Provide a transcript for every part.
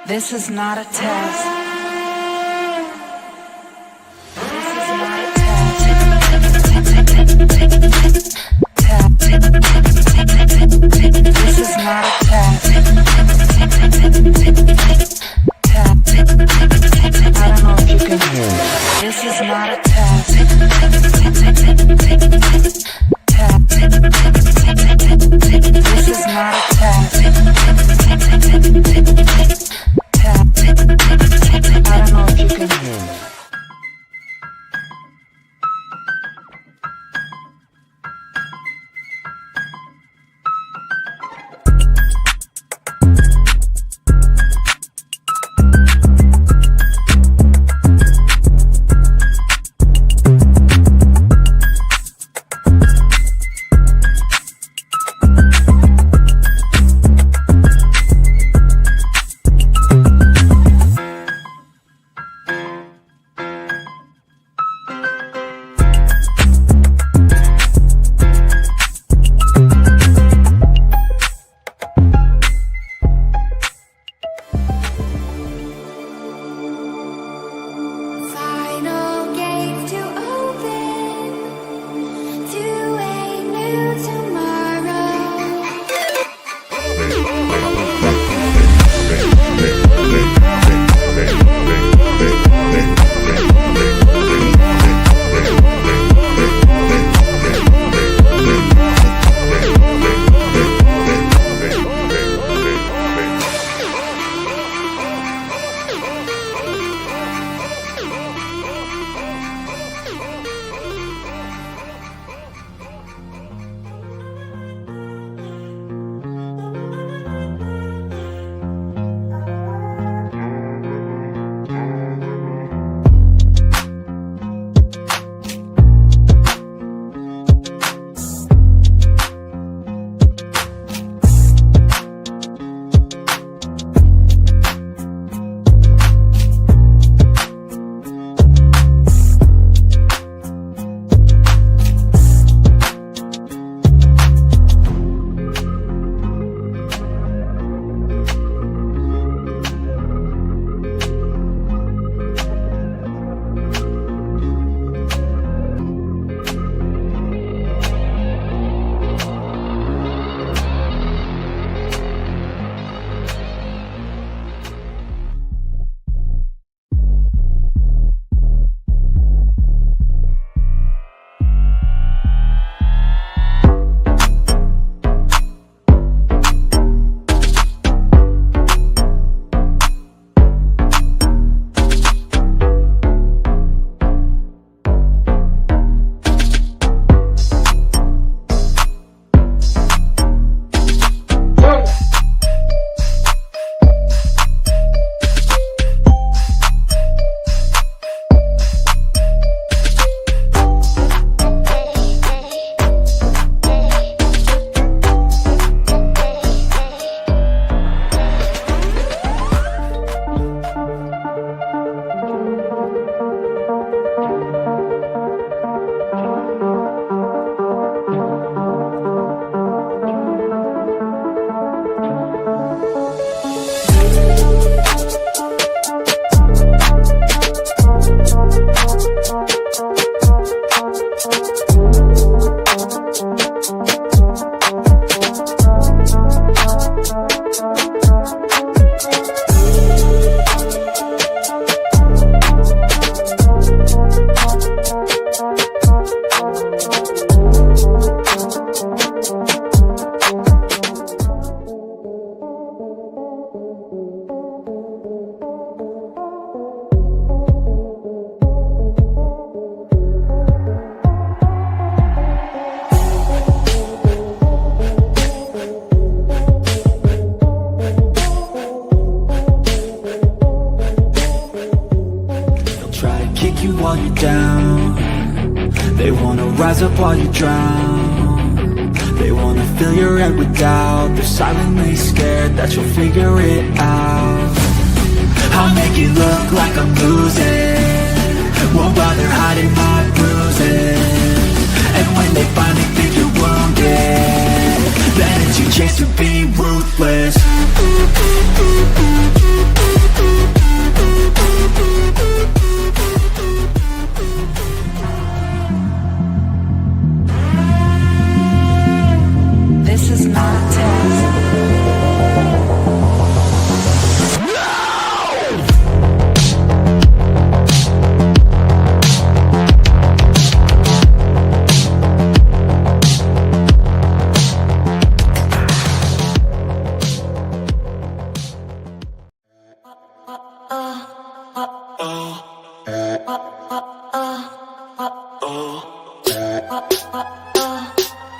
This is not a test. This is not a test. This is not a test. I don't know if you can hear. This is not a test. This is not a test. I don't know if you can hear me. rise up while you drown. They wanna fill your head with doubt. They're silently scared that you'll figure it out. I'll make it look like I'm losing, won't bother hiding my bruises. And when they finally think you're wounded, then it's your chance to be ruthless.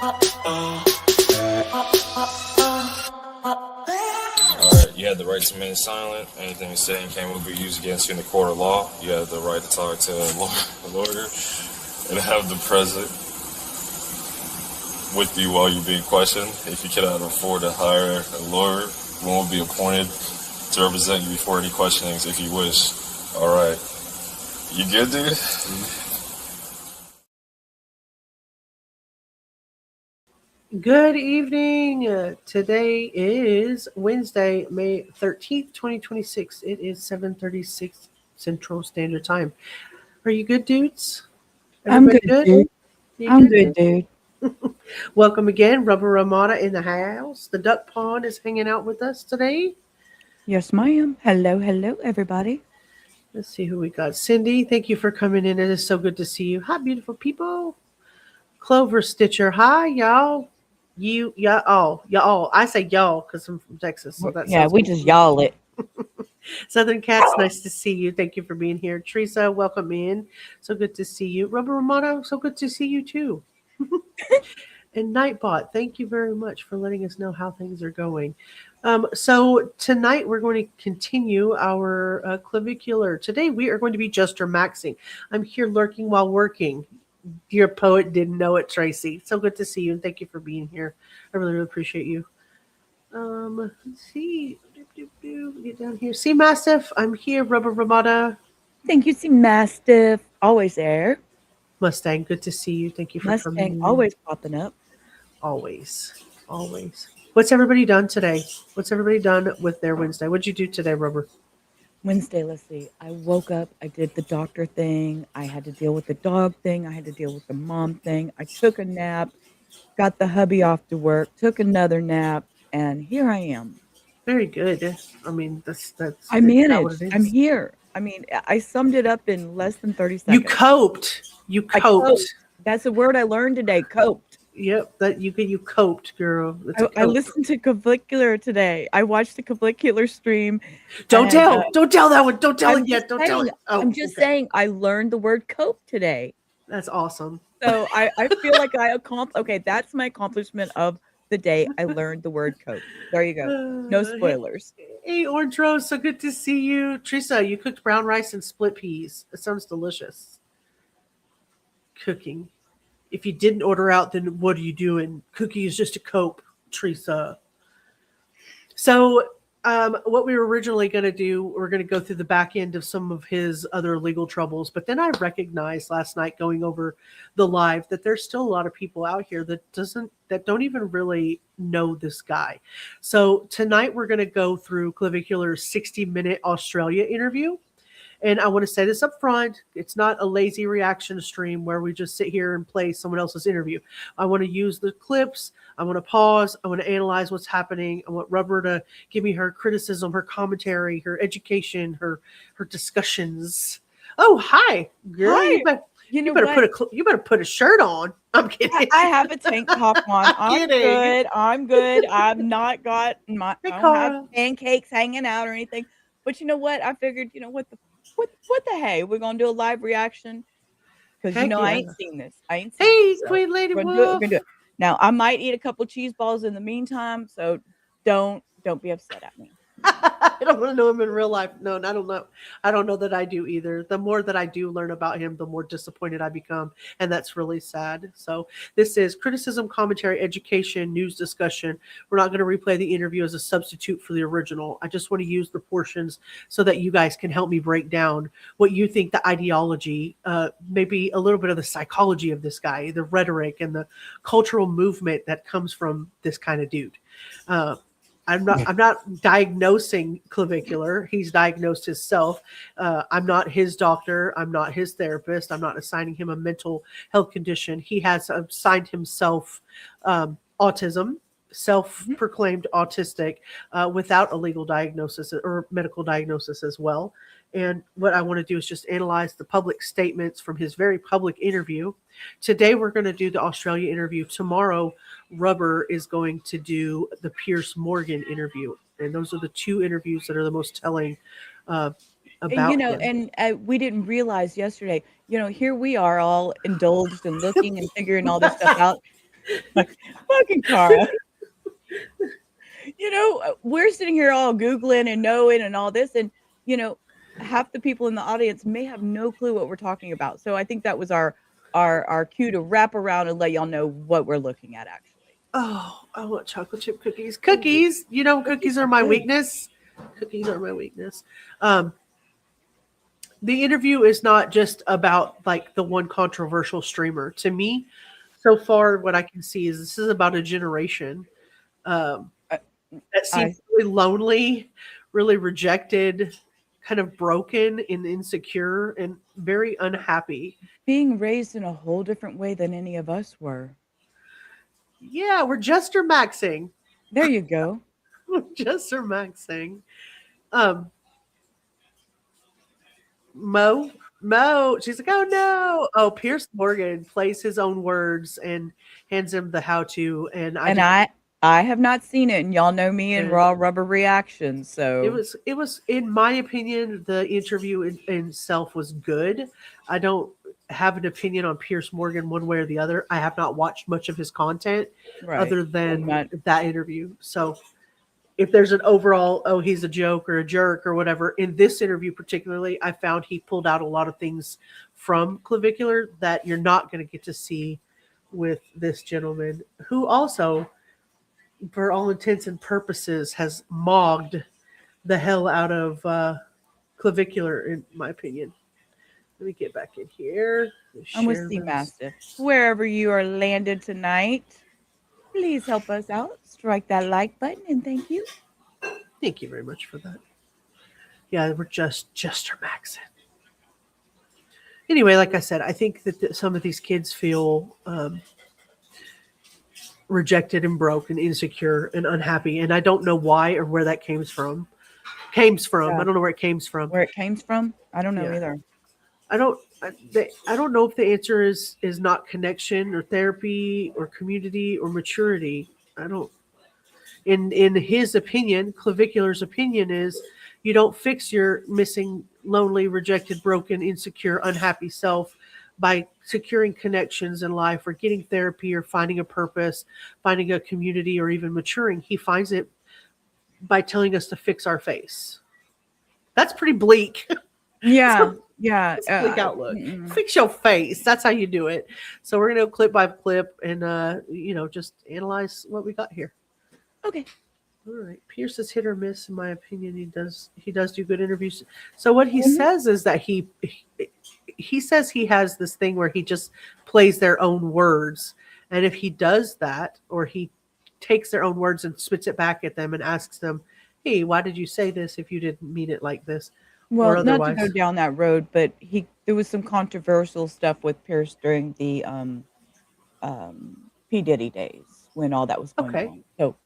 Alright, you have the right to remain silent. Anything you say and can will be used against you in the court of law. You have the right to talk to a lawyer and have them present with you while you're being questioned. If you cannot afford to hire a lawyer, one will be appointed to represent you before any questionings if you wish. Alright. You good, dude? Good evening. Today is Wednesday, May 13th, 2026. It is 7:36 Central Standard Time. Are you good, dudes? Everybody I'm good, dude. You I'm good, dude. Welcome again. Rubber Ramada in the house. The duck pond is hanging out with us today. Yes, ma'am. Hello, hello, everybody. Let's see who we got. Cindy, thank you for coming in. It is so good to see you. Hi, beautiful people. Clover Stitcher. Hi, y'all. Y'all. I say y'all because I'm from Texas. So that Yeah, sounds we good. just y'all it. Southern Cats, nice to see you. Thank you for being here. Teresa, welcome in. So good to see you. Rubber Romano, so good to see you too. And Nightbot, thank you very much for letting us know how things are going. So tonight we're going to continue our clavicular. Today we are going to be Juster Maxing. I'm here lurking while working. Your poet didn't know it, Tracy. So good to see you and thank you for being here. I really, really appreciate you. Let's see. Get down here. See Mastiff, I'm here. Rubber Ramada. Thank you, see Mastiff. Always there. Mustang, good to see you. Thank you for Mustang coming in. always popping up. Always. What's everybody done today? What's everybody done with their Wednesday? What'd you do today, Rubber? Wednesday, let's see. I woke up, I did the doctor thing. I had to deal with the dog thing. I had to deal with the mom thing. I took a nap, got the hubby off to work, took another nap, and here I am. Very good. I mean, that's I not what managed. it I'm is. here. I mean, I summed it up in less than 30 You seconds. coped. You I coped. coped. That's a word I learned today, coped. Yep, that you coped, girl. It's a I cope. listened to Clavicular today. I watched the Clavicular stream. Don't and, tell. Don't tell that one. Don't tell I'm it yet. just Don't tell saying. it. Oh, I'm just okay. saying. I learned the word cope today, That's awesome. so I feel like I accomplished. Okay, that's my accomplishment of the day. I learned the word cope. There you go. No spoilers. Hey, Orange Rose, so good to see you. Teresa, you cooked brown rice and split peas. It sounds delicious. Cooking. If you didn't order out, then what are you doing? Cooking is just a cope, Teresa. So, what we were originally going to do, we're going to go through the back end of some of his other legal troubles. But then I recognized last night going over the live that there's still a lot of people out here that don't even really know this guy. So tonight we're going to go through Clavicular's 60-minute Australia interview. And I want to say this up front. It's not a lazy reaction stream where we just sit here and play someone else's interview. I want to use the clips. I want to pause. I want to analyze what's happening. I want Rubber to give me her criticism, her commentary, her education, her discussions. Oh, hi, girl. Hi. You better put a shirt on. I'm kidding. I have a tank top on. I'm good. I've not got I don't have pancakes hanging out or anything. But you know what? I figured, what the hey? We're gonna do a live reaction. Because I ain't seen this. Hey, Queen Lady Wolf. We're gonna do it. Now I might eat a couple cheese balls in the meantime, so don't be upset at me. I don't want to know him in real life. No, I don't know. I don't know that I do either. The more that I do learn about him, the more disappointed I become. And that's really sad. So this is criticism, commentary, education, news discussion. We're not going to replay the interview as a substitute for the original. I just want to use the portions so that you guys can help me break down what you think the ideology, maybe a little bit of the psychology of this guy, the rhetoric and the cultural movement that comes from this kind of dude. I'm not diagnosing Clavicular. He's diagnosed himself. I'm not his doctor. I'm not his therapist. I'm not assigning him a mental health condition. He has assigned himself autism, self-proclaimed autistic, without a legal diagnosis or medical diagnosis as well. And what I want to do is just analyze the public statements from his very public interview. Today, we're going to do the Australia interview. Tomorrow, Rubber is going to do the Pierce Morgan interview. And those are the two interviews that are the most telling about him. And we didn't realize yesterday, here we are all indulged and looking and figuring all this stuff out. Fucking Cara. You know, we're sitting here all Googling and knowing and all this, and you know, half the people in the audience may have no clue what we're talking about. So I think that was our cue to wrap around and let y'all know what we're looking at actually. Oh, I want chocolate chip cookies. Cookies, you know, cookies are my weakness. Cookies are my weakness. The interview is not just about like the one controversial streamer. To me, so far, what I can see is this is about a generation that seems really lonely, really rejected, kind of broken and insecure, and very unhappy. Being raised in a whole different way than any of us were. Yeah, we're Jester Maxing. There you go. Jester Maxing. Mo, she's like, oh no. Oh, Pierce Morgan plays his own words and hands him the how-to. And I have not seen it, and y'all know me in raw rubber reactions. So it was, in my opinion, the interview in itself was good. I don't have an opinion on Pierce Morgan one way or the other. I have not watched much of his content other than that interview. So if there's an overall, oh, he's a joke or a jerk or whatever, in this interview particularly, I found he pulled out a lot of things from Clavicular that you're not going to get to see with this gentleman, who also, for all intents and purposes, has mogged the hell out of Clavicular, in my opinion. Let me get back in here. I'm with Seamastiff. Wherever you are landed tonight, please help us out. Strike that like button, and thank you. Thank you very much for that. Yeah, we're Jester Maxing. Anyway, like I said, I think that some of these kids feel rejected and broke and insecure and unhappy, and I don't know why or where that came from. Yeah. I don't know where it came from. Where it came from? I don't know either. I don't know if the answer is not connection or therapy or community or maturity. I don't. In his opinion, Clavicular's opinion is you don't fix your missing, lonely, rejected, broken, insecure, unhappy self by securing connections in life or getting therapy or finding a purpose, finding a community, or even maturing. He finds it by telling us to fix our face. That's pretty bleak. Yeah. Yeah. Bleak outlook. Fix your face. That's how you do it. So we're going to go clip by clip and, just analyze what we got here. Okay. All right. Pierce is hit or miss, in my opinion. He does do good interviews. So what he says is that he says he has this thing where he just plays their own words. And if he does that, or he takes their own words and spits it back at them and asks them, hey, why did you say this if you didn't mean it like this? Well, not to go down that road, but there was some controversial stuff with Pierce during the P. Diddy days when all that was going on. So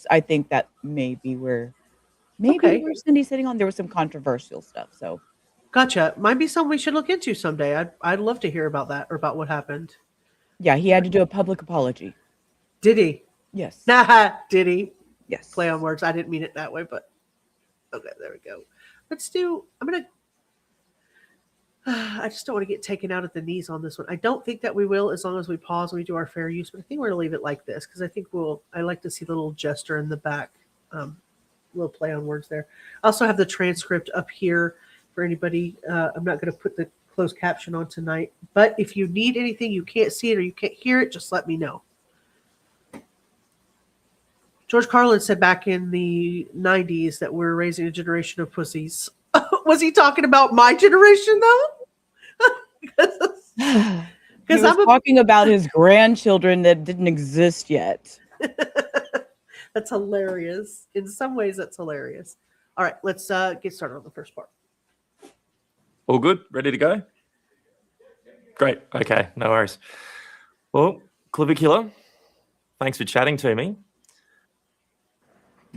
I think that may be where Cindy's sitting on. There was some controversial stuff. So gotcha. Might be something we should look into someday. I'd love to hear about that or about what happened. Yeah, he had to do a public apology. Did he? Yes. Did he? Yes. Play on words. I didn't mean it that way, but okay, there we go. I just don't want to get taken out at the knees on this one. I don't think that we will, as long as we pause and we do our fair use, but I think we're going to leave it like this because I think I like to see the little gesture in the back, little play on words there. I also have the transcript up here for anybody. I'm not going to put the closed caption on tonight, but if you need anything, you can't see it or you can't hear it, just let me know. George Carlin said back in the 90s that we're raising a generation of pussies. Was he talking about my generation, though? Because I'm talking about his grandchildren that didn't exist yet. That's hilarious. In some ways, that's hilarious. All right, let's get started on the first part. All good? Ready to go? Great. Okay, no worries. Well, Clavicular, thanks for chatting to me.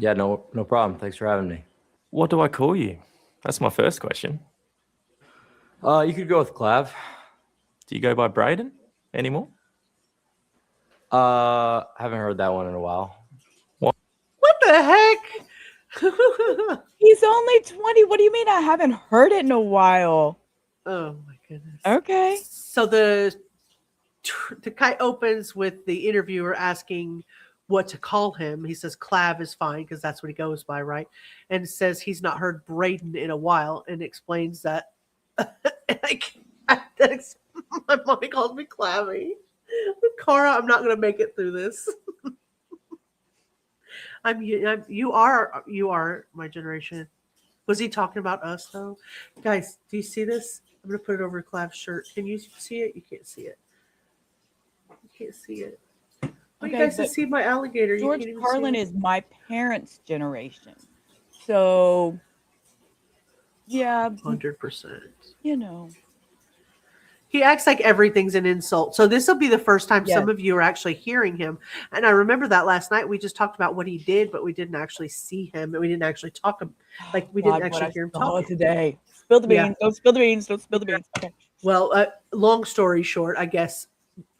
Yeah, no problem. Thanks for having me. What do I call you? That's my first question. You could go with Clav. Do you go by Braden anymore? Haven't heard that one in a while. What the heck? He's only 20. What do you mean I haven't heard it in a while? Oh my goodness. Okay. So the the guy opens with the interviewer asking what to call him. He says Clav is fine because that's what he goes by, right? And says he's not heard Braden in a while, and explains that my mommy calls me Clavy. Cara, I'm not going to make it through this. You are my generation. Was he talking about us though? Guys, do you see this? I'm going to put it over Clav's shirt. Can you see it? You can't see it. You can't see it. Well, Okay, you guys can but see my alligator. You George can't even Carlin see it. is my parents' generation. So, yeah, 100%. you know. He acts like everything's an insult. So this will be the first time Yes. some of you are actually hearing him. And I remember that last night we just talked about what he did, but we didn't actually see him, and we didn't actually talk him. Like we didn't actually hear him talk today. Spill the beans. Yeah. Don't spill the beans. Don't spill the beans. Okay. Well, long story short, I guess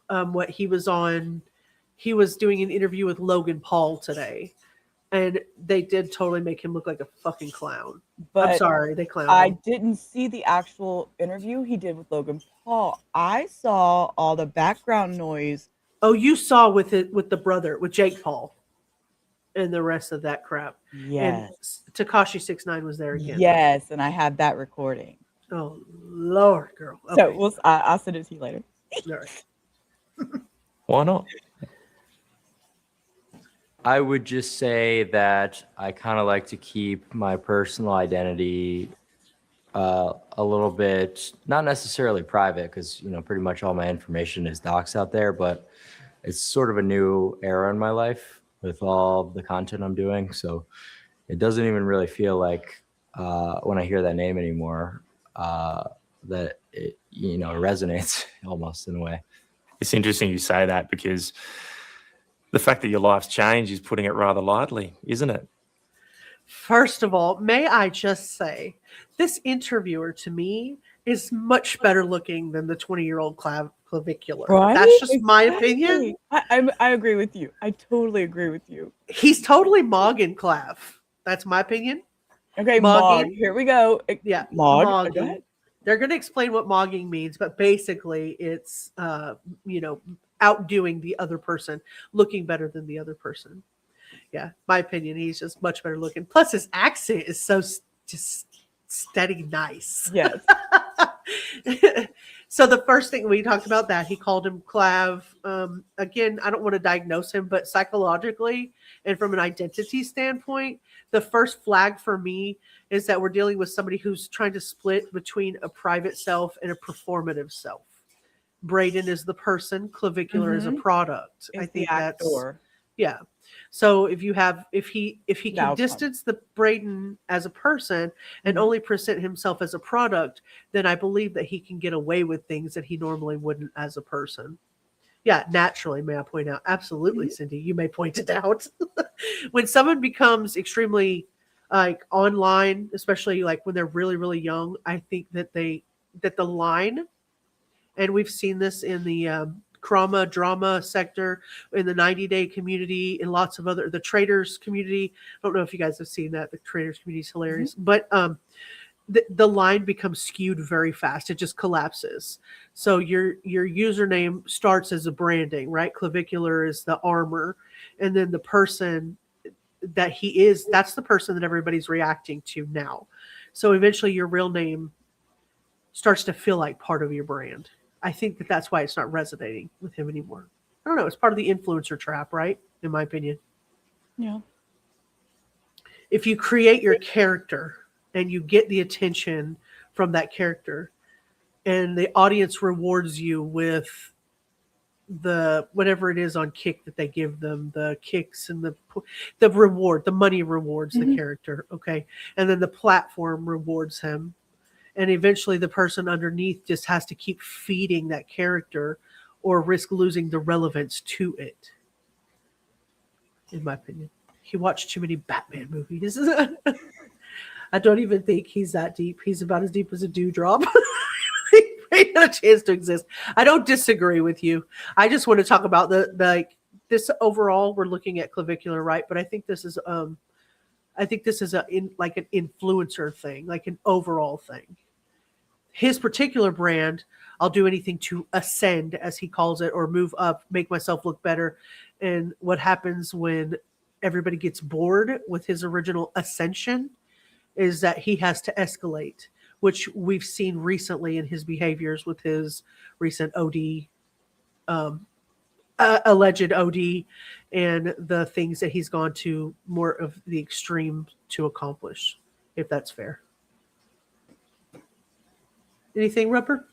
what he was on, he was doing an interview with Logan Paul today, and they did totally make him look like a fucking clown. But I'm sorry, they clowned I him. didn't see the actual interview he did with Logan Paul. I saw all the background noise. Oh, you saw with the brother, with Jake Paul, and the rest of that crap. Yes. And Tekashi 6ix9ine was there again. Yes, and I have that recording. Oh Lord, girl. So Okay. I'll send it to you later. All right. Why not? I would just say that I kind of like to keep my personal identity a little bit, not necessarily private, because pretty much all my information is doxed out there, but it's sort of a new era in my life with all the content I'm doing. So it doesn't even really feel like when I hear that name anymore that it resonates almost in a way. It's interesting you say that, because the fact that your life's changed is putting it rather lightly, isn't it? First of all, may I just say, this interviewer to me is much better looking than the 20-year-old Clavicular. Right? That's just my opinion. I agree with you. I totally agree with you. He's totally Mogging Clav. That's my opinion. Okay, Mogging. Mog. Here we go. Yeah, Mog. Mogging. Go ahead. They're going to explain what mogging means, but basically it's, outdoing the other person, looking better than the other person. Yeah, my opinion, he's just much better looking. Plus his accent is so just steady nice. Yes. So the first thing we talked about that, he called him Clav. Again, I don't want to diagnose him, but psychologically and from an identity standpoint, the first flag for me is that we're dealing with somebody who's trying to split between a private self and a performative self. Braden is the person, Clavicular is a product. It's I think the that's actor. yeah. So if he can outcome. distance the Braden as a person and only present himself as a product, then I believe that he can get away with things that he normally wouldn't as a person. Yeah, naturally, may I point out? Absolutely, Cindy. You may point it out. When someone becomes extremely online, especially like when they're really, really young, I think that the line, and we've seen this in the drama sector, in the 90-day community, in lots of the traders community. I don't know if you guys have seen that. The traders community is hilarious, but the line becomes skewed very fast. It just collapses. So your username starts as a branding, right? Clavicular is the armor, and then the person that he is, that's the person that everybody's reacting to now. So eventually your real name starts to feel like part of your brand. I think that's why it's not resonating with him anymore. I don't know. It's part of the influencer trap, right? In my opinion. Yeah. If you create your character and you get the attention from that character, and the audience rewards you with the whatever it is on Kick that they give them, the kicks and the reward, the money rewards the character, okay? And then the platform rewards him. And eventually the person underneath just has to keep feeding that character or risk losing the relevance to it. In my opinion. He watched too many Batman movies. I don't even think he's that deep. He's about as deep as a dewdrop. He had a chance to exist. I don't disagree with you. I just want to talk about this overall. We're looking at Clavicular, right? But I think this is an influencer thing, like an overall thing. His particular brand, I'll do anything to ascend, as he calls it, or move up, make myself look better. And what happens when everybody gets bored with his original ascension is that he has to escalate, which we've seen recently in his behaviors with his recent OD, alleged OD, and the things that he's gone to more of the extreme to accomplish, if that's fair. Anything, Rupert?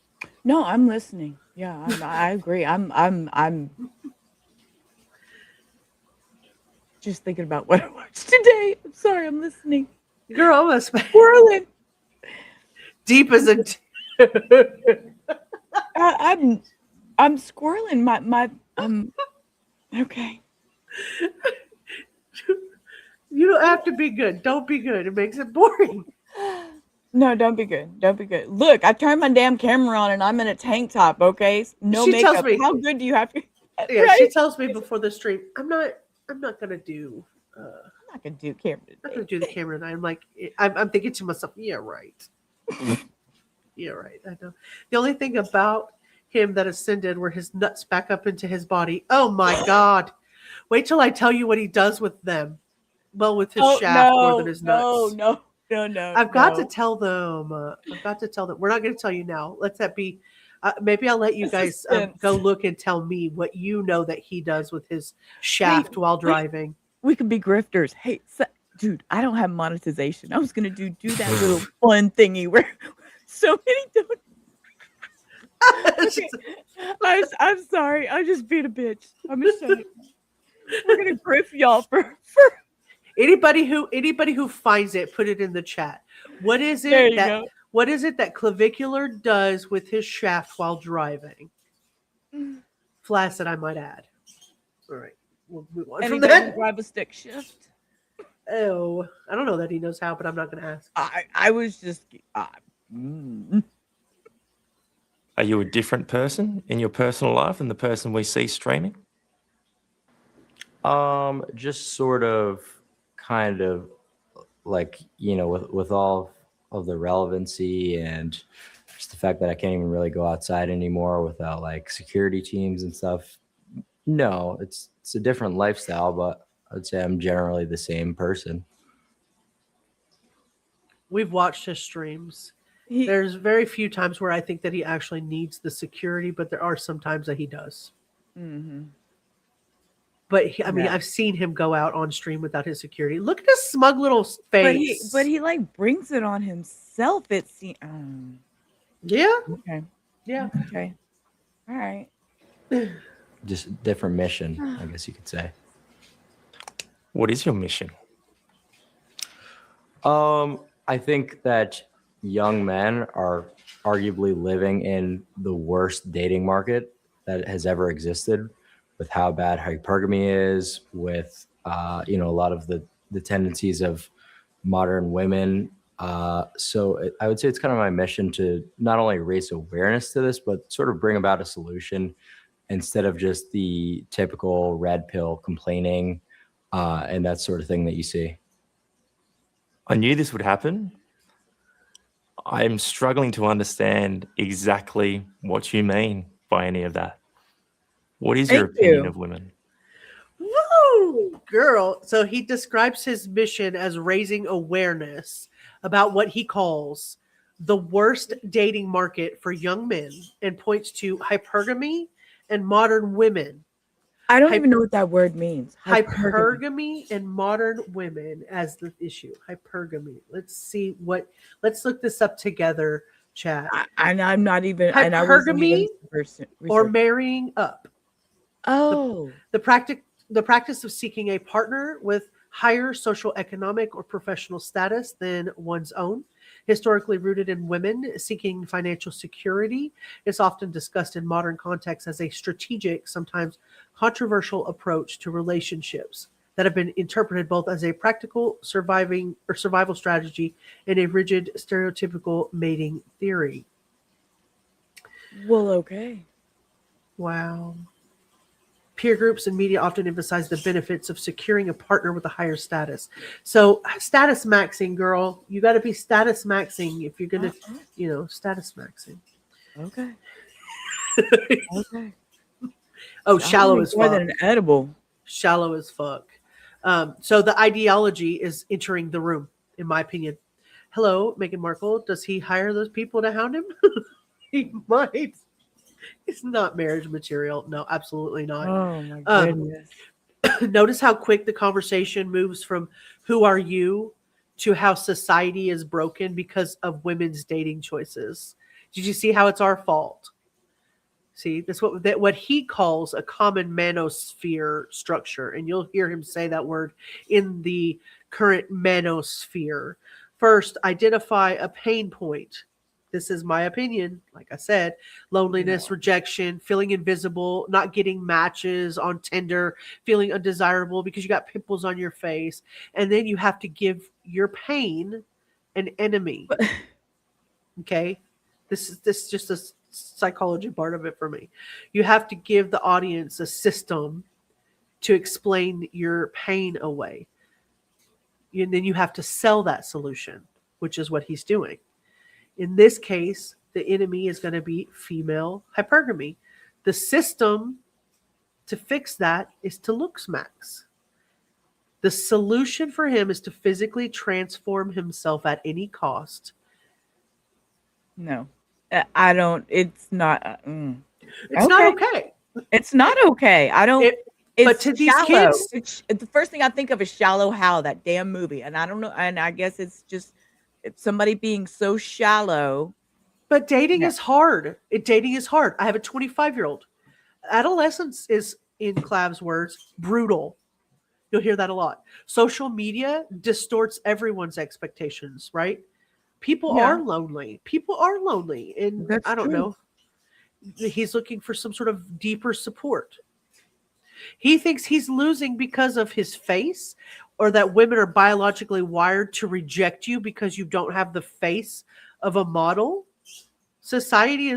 No, I'm listening. Yeah, I agree. I'm just thinking about what I watched today. I'm sorry, I'm listening. Girl, I'm Swirling. Deep as a. I'm squirreling. My okay. You don't have to be good. Don't be good. It makes it boring. No, don't be good. Don't be good. Look, I turned my damn camera on and I'm in a tank top. Okay, no She makeup. tells me, how good do you have to? Yeah, right? she tells me before the stream, I'm not gonna do. I'm not gonna do camera today. I'm not gonna do the camera tonight. I'm like, I'm thinking to myself, yeah, right. Yeah, right. I know. The only thing about him that ascended were his nuts back up into his body. Oh my God! Wait till I tell you what he does with them. Well, with his shaft more than his nuts. No. I've got to tell them. I've got to tell them. We're not going to tell you now. Let that be. Maybe I'll let you guys go look and tell me what you know that he does with his shaft while driving. We could be grifters. Hey, dude, I don't have monetization. I was going to do that little fun thingy where so many don't. Okay. I'm sorry. I'm just being a bitch. I'm ashamed. We're going to grift y'all for Anybody who finds it, put it in the chat. What is it that Clavicular does with his shaft while driving? Flaccid, I might add. All right, we'll move on from that. Drive a stick shift. Oh, I don't know that he knows how, but I'm not going to ask. I was just. Are you a different person in your personal life than the person we see streaming? Just sort of, kind of, like, with all of the relevancy and just the fact that I can't even really go outside anymore without like security teams and stuff. No, it's a different lifestyle, but I'd say I'm generally the same person. We've watched his streams. There's very few times where I think that he actually needs the security, but there are some times that he does. Mm-hmm. But I've seen him go out on stream without his security. Look at his smug little face. But he like brings it on himself. It seems. Yeah. Okay. Yeah. Okay. All right. Just a different mission, I guess you could say. What is your mission? I think that young men are arguably living in the worst dating market that has ever existed, with how bad hypergamy is, with a lot of the tendencies of modern women. So I would say it's kind of my mission to not only raise awareness to this, but sort of bring about a solution instead of just the typical red pill complaining and that sort of thing that you see. I knew this would happen. I'm struggling to understand exactly what you mean by any of that. What is your opinion of women? Woo, girl. So he describes his mission as raising awareness about what he calls the worst dating market for young men and points to hypergamy and modern women. I don't even know what that word means. Hypergamy and modern women as the issue. Hypergamy. Let's look this up together, chat. I'm not even. Hypergamy or marrying up. Oh. The practice of seeking a partner with higher social, economic, or professional status than one's own, historically rooted in women seeking financial security, is often discussed in modern contexts as a strategic, sometimes controversial approach to relationships that have been interpreted both as a practical survival strategy and a rigid, stereotypical mating theory. Well, okay. Wow. Peer groups and media often emphasize the benefits of securing a partner with a higher status. So status maxing, girl, you got to be status maxing if you're going to, status maxing. Okay. Okay. Oh, shallow as more fuck. than an edible. Shallow as fuck. So the ideology is entering the room, in my opinion. Hello, Meghan Markle. Does he hire those people to hound him? He might. It's not marriage material. No, absolutely not. Oh my Um, goodness. Notice how quick the conversation moves from who are you to how society is broken because of women's dating choices. Did you see how it's our fault? See, that's what he calls a common manosphere structure, and you'll hear him say that word in the current manosphere. First, identify a pain point. This is my opinion. Like I said, loneliness, rejection, feeling invisible, not getting matches on Tinder, feeling undesirable because you got pimples on your face, and then you have to give your pain an enemy. Okay, this is just a psychology part of it for me. You have to give the audience a system to explain your pain away. And then you have to sell that solution, which is what he's doing. In this case, the enemy is going to be female hypergamy. The system to fix that is to Looksmaxx. The solution for him is to physically transform himself at any cost. No, I don't. It's not. It's not okay. It's not okay. I don't. It's but to these shallow. kids, The first thing I think of is Shallow Hal, that damn movie, and I don't know. And I guess it's just somebody being so shallow. But dating is hard. Dating is hard. I have a 25-year-old. Adolescence is, in Clav's words, brutal. You'll hear that a lot. Social media distorts everyone's expectations, right? People are lonely. People are lonely. And That's I don't true. know. He's looking for some sort of deeper support. He thinks he's losing because of his face, or that women are biologically wired to reject you because you don't have the face of a model. Society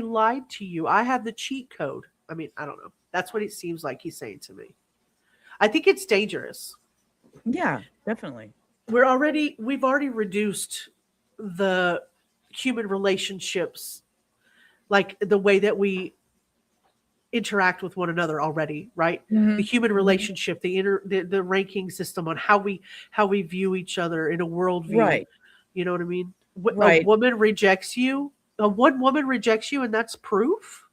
lied to you. I have the cheat code. I mean, I don't know. That's what it seems like he's saying to me. I think it's dangerous. Yeah, definitely. We've already reduced the human relationships, like the way that we interact with one another already, right? Mhm. The human relationship, the ranking system on how we view each other in a worldview. Right. You know what I mean? Right. A woman rejects you. One woman rejects you, and that's proof.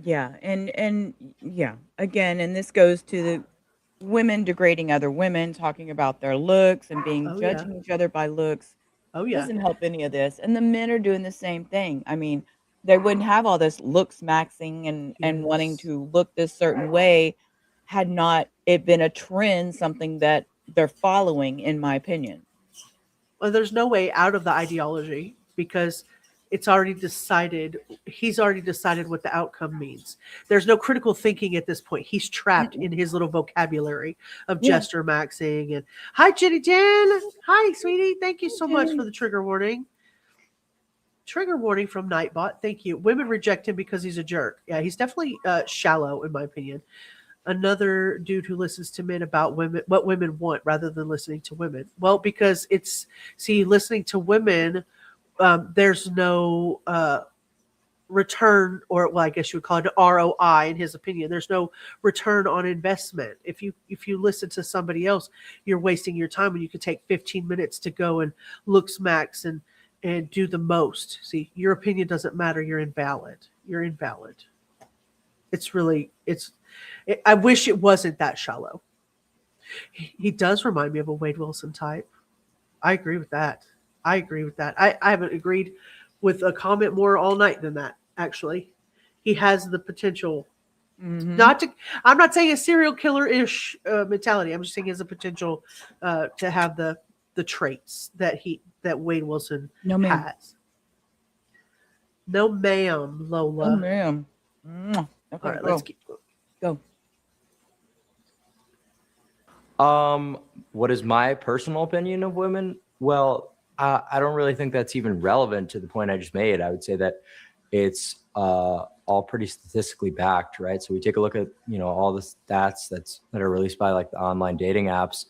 Yeah, and yeah, again, and this goes to the women degrading other women, talking about their looks and judging each other by looks. Oh yeah. Doesn't help any of this. And the men are doing the same thing. I mean, they wouldn't have all this Looksmaxxing and wanting to look this certain way had not it been a trend, something that they're following, in my opinion. Well, there's no way out of the ideology because it's already decided. He's already decided what the outcome means. There's no critical thinking at this point. He's trapped in his little vocabulary of gesture maxing. And hi, Jenny Jen. Hi, sweetie. Thank you so much for the trigger warning. Trigger warning from Nightbot. Thank you. Women reject him because he's a jerk. Yeah, he's definitely shallow, in my opinion. Another dude who listens to men about women, what women want, rather than listening to women. Well, because listening to women, there's no return, or well, I guess you would call it ROI in his opinion. There's no return on investment. If you listen to somebody else, you're wasting your time, and you could take 15 minutes to go and Looksmaxx and do the most. See, your opinion doesn't matter. You're invalid. You're invalid. I wish it wasn't that shallow. He does remind me of a Wade Wilson type. I agree with that. I haven't agreed with a comment more all night than that, actually. He has the potential I'm not saying a serial killer-ish mentality. I'm just saying he has a potential to have the traits that Wade Wilson has. No ma'am, Lola. Oh, ma'am. Okay, all right, let's keep going. Go. What is my personal opinion of women? Well, I don't really think that's even relevant to the point I just made. I would say that it's all pretty statistically backed, right? So we take a look at all the stats that are released by like the online dating apps,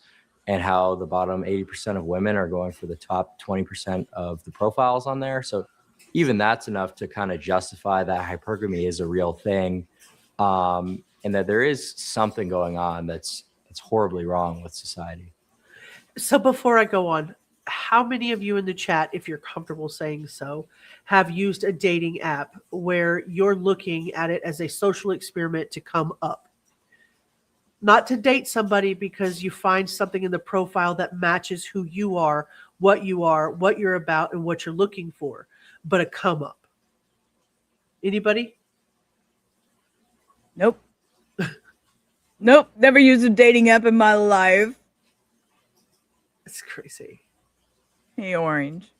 and how the bottom 80% of women are going for the top 20% of the profiles on there. So even that's enough to kind of justify that hypergamy is a real thing, and that there is something going on that's horribly wrong with society. So before I go on, how many of you in the chat, if you're comfortable saying so, have used a dating app where you're looking at it as a social experiment to come up? Not to date somebody because you find something in the profile that matches who you are, what you're about, and what you're looking for, but a come up. Anybody? Nope. Nope. Never used a dating app in my life. It's crazy. Hey, Orange.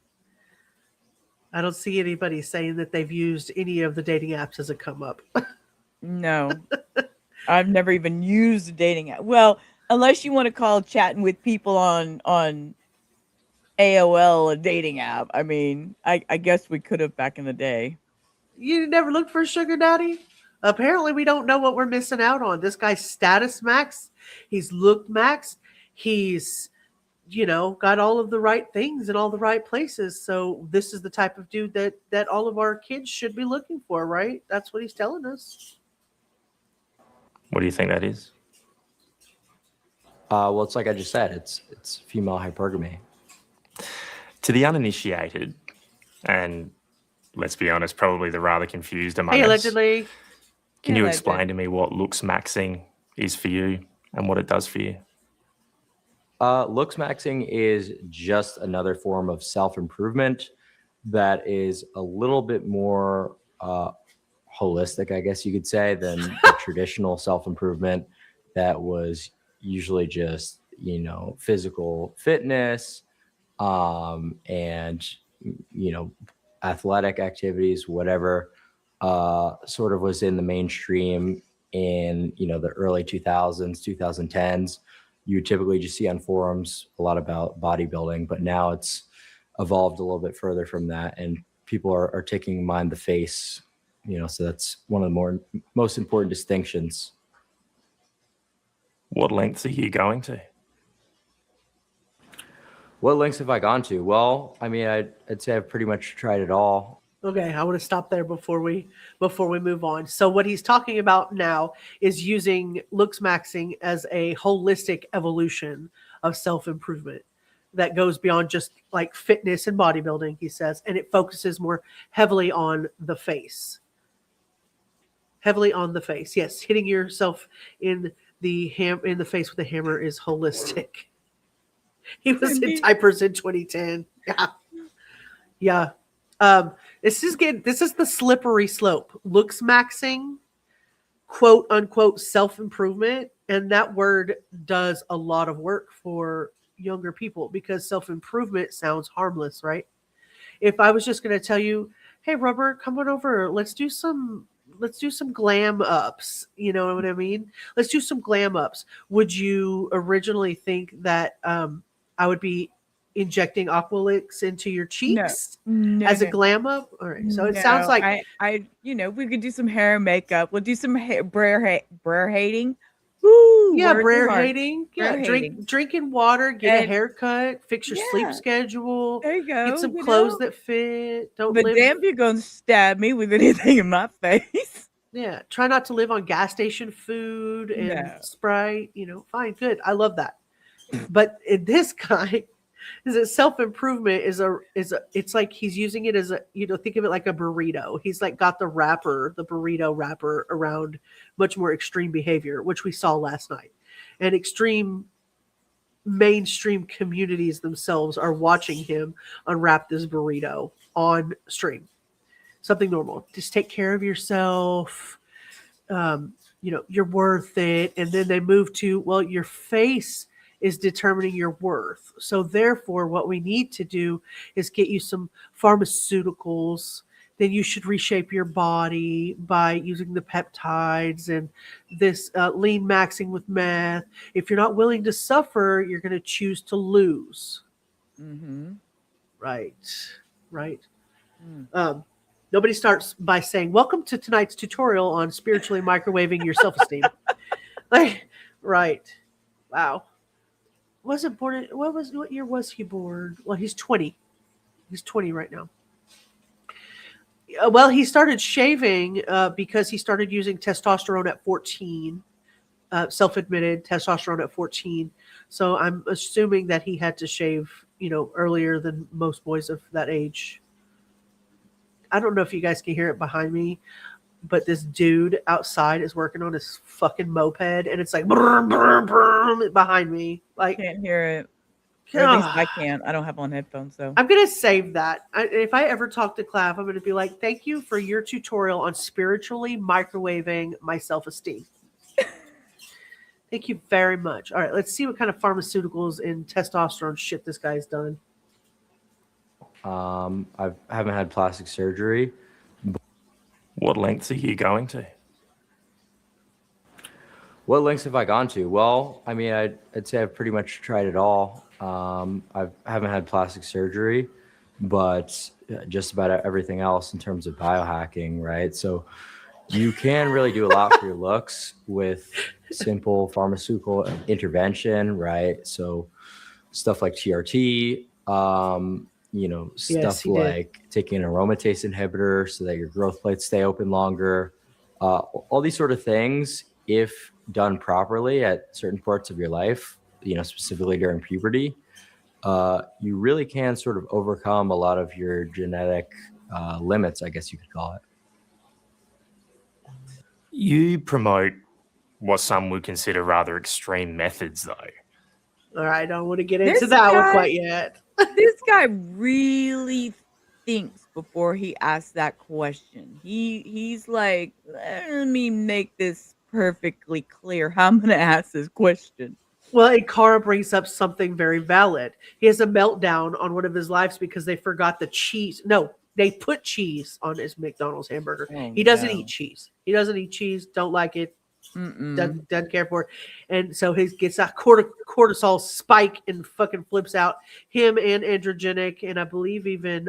I don't see anybody saying that they've used any of the dating apps as a come up. No. I've never even used a dating app. Well, unless you want to call chatting with people on AOL a dating app. I mean, I guess we could have back in the day. You never looked for a sugar daddy? Apparently we don't know what we're missing out on. This guy's status max. He's looked max. He's, got all of the right things in all the right places. So this is the type of dude that all of our kids should be looking for, right? That's what he's telling us. What do you think that is? Well, it's like I just said, it's female hypergamy. To the uninitiated, and let's be honest, probably the rather confused among Hey, us. allegedly. Can you explain to me what Looksmaxxing is for you and what it does for you? Looksmaxxing is just another form of self-improvement that is a little bit more holistic, I guess you could say, than the traditional self-improvement that was usually just, physical fitness and, athletic activities, whatever sort of was in the mainstream in, the early 2000s, 2010s. You typically just see on forums a lot about bodybuilding, but now it's evolved a little bit further from that, and people are taking mind the face, so that's one of the most important distinctions. What lengths are you going to? What lengths have I gone to? Well, I mean, I'd say I've pretty much tried it all. Okay, I want to stop there before we move on. So what he's talking about now is using Looksmaxxing as a holistic evolution of self-improvement that goes beyond just like fitness and bodybuilding, he says, and it focuses more heavily on the face. Heavily on the face. Yes, hitting yourself in the face with a hammer is holistic. He was in diapers in 2010. Yeah. This is the slippery slope. Looksmaxxing, quote unquote, self-improvement. And that word does a lot of work for younger people because self-improvement sounds harmless, right? If I was just going to tell you, hey, Rubber, come on over. Let's do some glam ups. You know what I mean? Let's do some glam ups. Would you originally think that I would be injecting Aqualyx into your cheeks as a glam up? All right. So it sounds like we could do some hair and makeup. We'll do some brayer hating. Woo, yeah, brayer hating. Yeah, drinking water, get a haircut, fix your sleep schedule. There you go. Get some clothes that fit. But damn, you're gonna stab me with anything in my face. Yeah, try not to live on gas station food and Sprite. Fine, good. I love that. But in this guy, is that self-improvement it's like he's using it as a, think of it like a burrito. He's like got the burrito wrapper around much more extreme behavior, which we saw last night. And extreme mainstream communities themselves are watching him unwrap this burrito on stream. Something normal. Just take care of yourself. You're worth it. And then they move to, well, your face is determining your worth. So therefore, what we need to do is get you some pharmaceuticals. Then you should reshape your body by using the peptides and this lean maxing with meth. If you're not willing to suffer, you're going to choose to lose. Mm-hmm. Right. Nobody starts by saying, welcome to tonight's tutorial on spiritually microwaving your self-esteem. Right. Wow. Wasn't born. What year was he born? Well, he's 20. He's 20 right now. Well, he started shaving because he started using testosterone at 14, self-admitted testosterone at 14. So I'm assuming that he had to shave, earlier than most boys of that age. I don't know if you guys can hear it behind me, but this dude outside is working on his fucking moped, and it's like brr, brr, brr, behind me. Like, Can't hear it. Or at least I can't. I don't have on headphones, so I'm gonna save that. If I ever talk to Clav, I'm gonna be like, "Thank you for your tutorial on spiritually microwaving my self-esteem." Thank you very much. All right, let's see what kind of pharmaceuticals and testosterone shit this guy's done. I haven't had plastic surgery. What lengths are you going to? What lengths have I gone to? Well, I mean, I'd say I've pretty much tried it all. I haven't had plastic surgery, but just about everything else in terms of biohacking, right? So you can really do a lot for your looks with simple pharmaceutical intervention, right? So stuff like TRT, stuff like taking an aromatase inhibitor so that your growth plates stay open longer. All these sort of things, if done properly at certain parts of your life, specifically during puberty, you really can sort of overcome a lot of your genetic limits, I guess you could call it. You promote what some would consider rather extreme methods, though. All right, I don't want to get into that one quite yet. This guy really thinks before he asks that question. He's like, let me make this perfectly clear how I'm going to ask this question. Well, and Cara brings up something very valid. He has a meltdown on one of his lives because they forgot the cheese. No, they put cheese on his McDonald's hamburger. He doesn't eat cheese. He doesn't eat cheese. Don't like it. Doesn't care for it. And so he gets that cortisol spike and fucking flips out. Him and Androgenic, and I believe even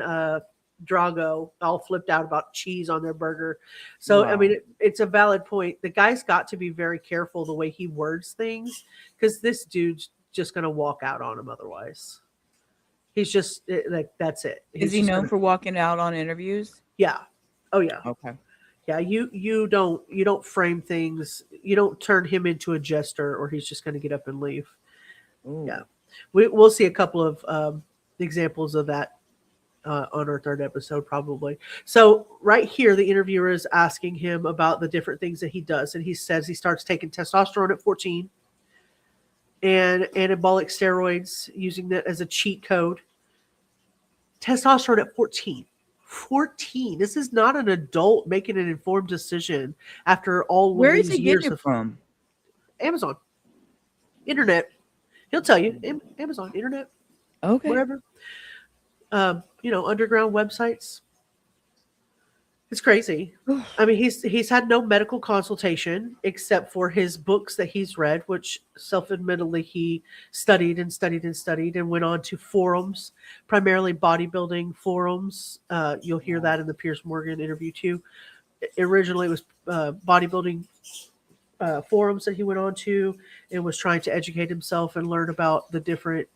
Drago all flipped out about cheese on their burger. So, wow. I mean, it's a valid point. The guy's got to be very careful the way he words things, because this dude's just going to walk out on him otherwise. He's just like, that's it. Is he known for walking out on interviews? Yeah. Oh, yeah. Okay. Yeah, you don't frame things. You don't turn him into a jester, or he's just going to get up and leave. Ooh. Yeah, we'll see a couple of examples of that on our third episode, probably. So right here, the interviewer is asking him about the different things that he does, and he says he starts taking testosterone at 14 and anabolic steroids, using that as a cheat code. Testosterone at 14. 14. This is not an adult making an informed decision after all Where these is he years getting it from? Amazon, internet. He'll tell you. Amazon, internet. Okay. Wherever. Underground websites. It's crazy. I mean, he's had no medical consultation except for his books that he's read, which self-admittedly he studied and went on to forums, primarily bodybuilding forums. You'll hear that in the Piers Morgan interview too. Originally, it was bodybuilding forums that he went on to and was trying to educate himself and learn about the different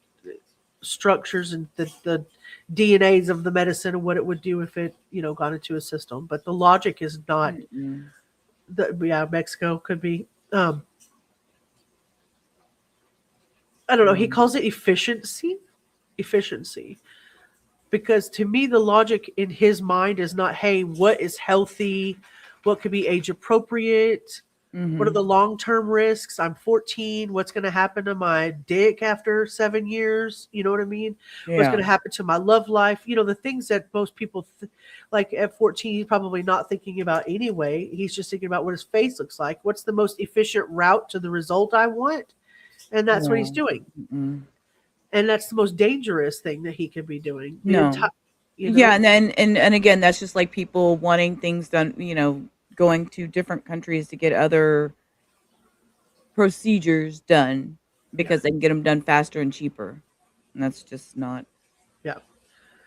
structures and the DNAs of the medicine and what it would do if it, got into a system. But the logic is not Mexico could be. I don't know. He calls it efficiency, because to me, the logic in his mind is not, hey, what is healthy? What could be age appropriate? What are the long-term risks? I'm 14. What's going to happen to my dick after 7 years? You know what I mean? Yeah. What's going to happen to my love life? The things that most people like at 14, he's probably not thinking about anyway. He's just thinking about what his face looks like. What's the most efficient route to the result I want? And that's what he's doing. And that's the most dangerous thing that he could be doing. Yeah. And again, that's just like people wanting things done, going to different countries to get other procedures done because they can get them done faster and cheaper. And that's just not. Yeah.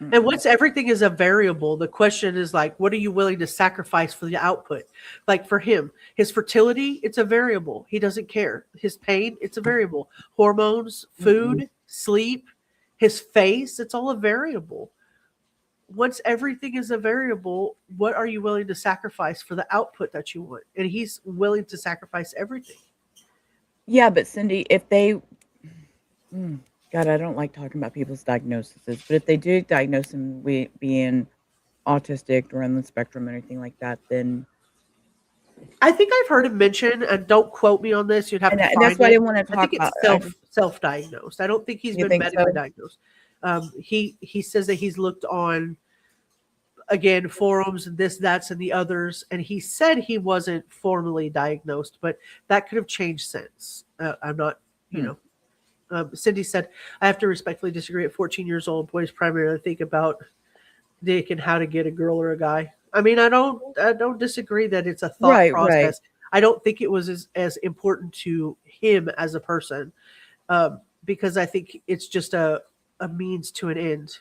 And everything is a variable. The question is like, what are you willing to sacrifice for the output? Like for him, his fertility, it's a variable. He doesn't care. His pain, it's a variable. Hormones, food, sleep, his face, it's all a variable. once everything is a variable, what are you willing to sacrifice for the output that you want? And he's willing to sacrifice everything. Yeah, but Cindy, if they, God, I don't like talking about people's diagnoses, but if they do diagnose him with being autistic or on the spectrum or anything like that, then I think I've heard him mention, and don't quote me on this. You'd have to find that's why I it. didn't want to I talk think about. it's self-diagnosed. I don't think he's You been think medically so? diagnosed. He says that he's looked on, again, forums and this, that's, and the others, and he said he wasn't formally diagnosed, but that could have changed since. I'm not, Cindy said, I have to respectfully disagree. At 14 years old, boys primarily think about dick and how to get a girl or a guy. I mean, I don't disagree that it's a thought process. Right. I don't think it was as important to him as a person, because I think it's just a means to an end.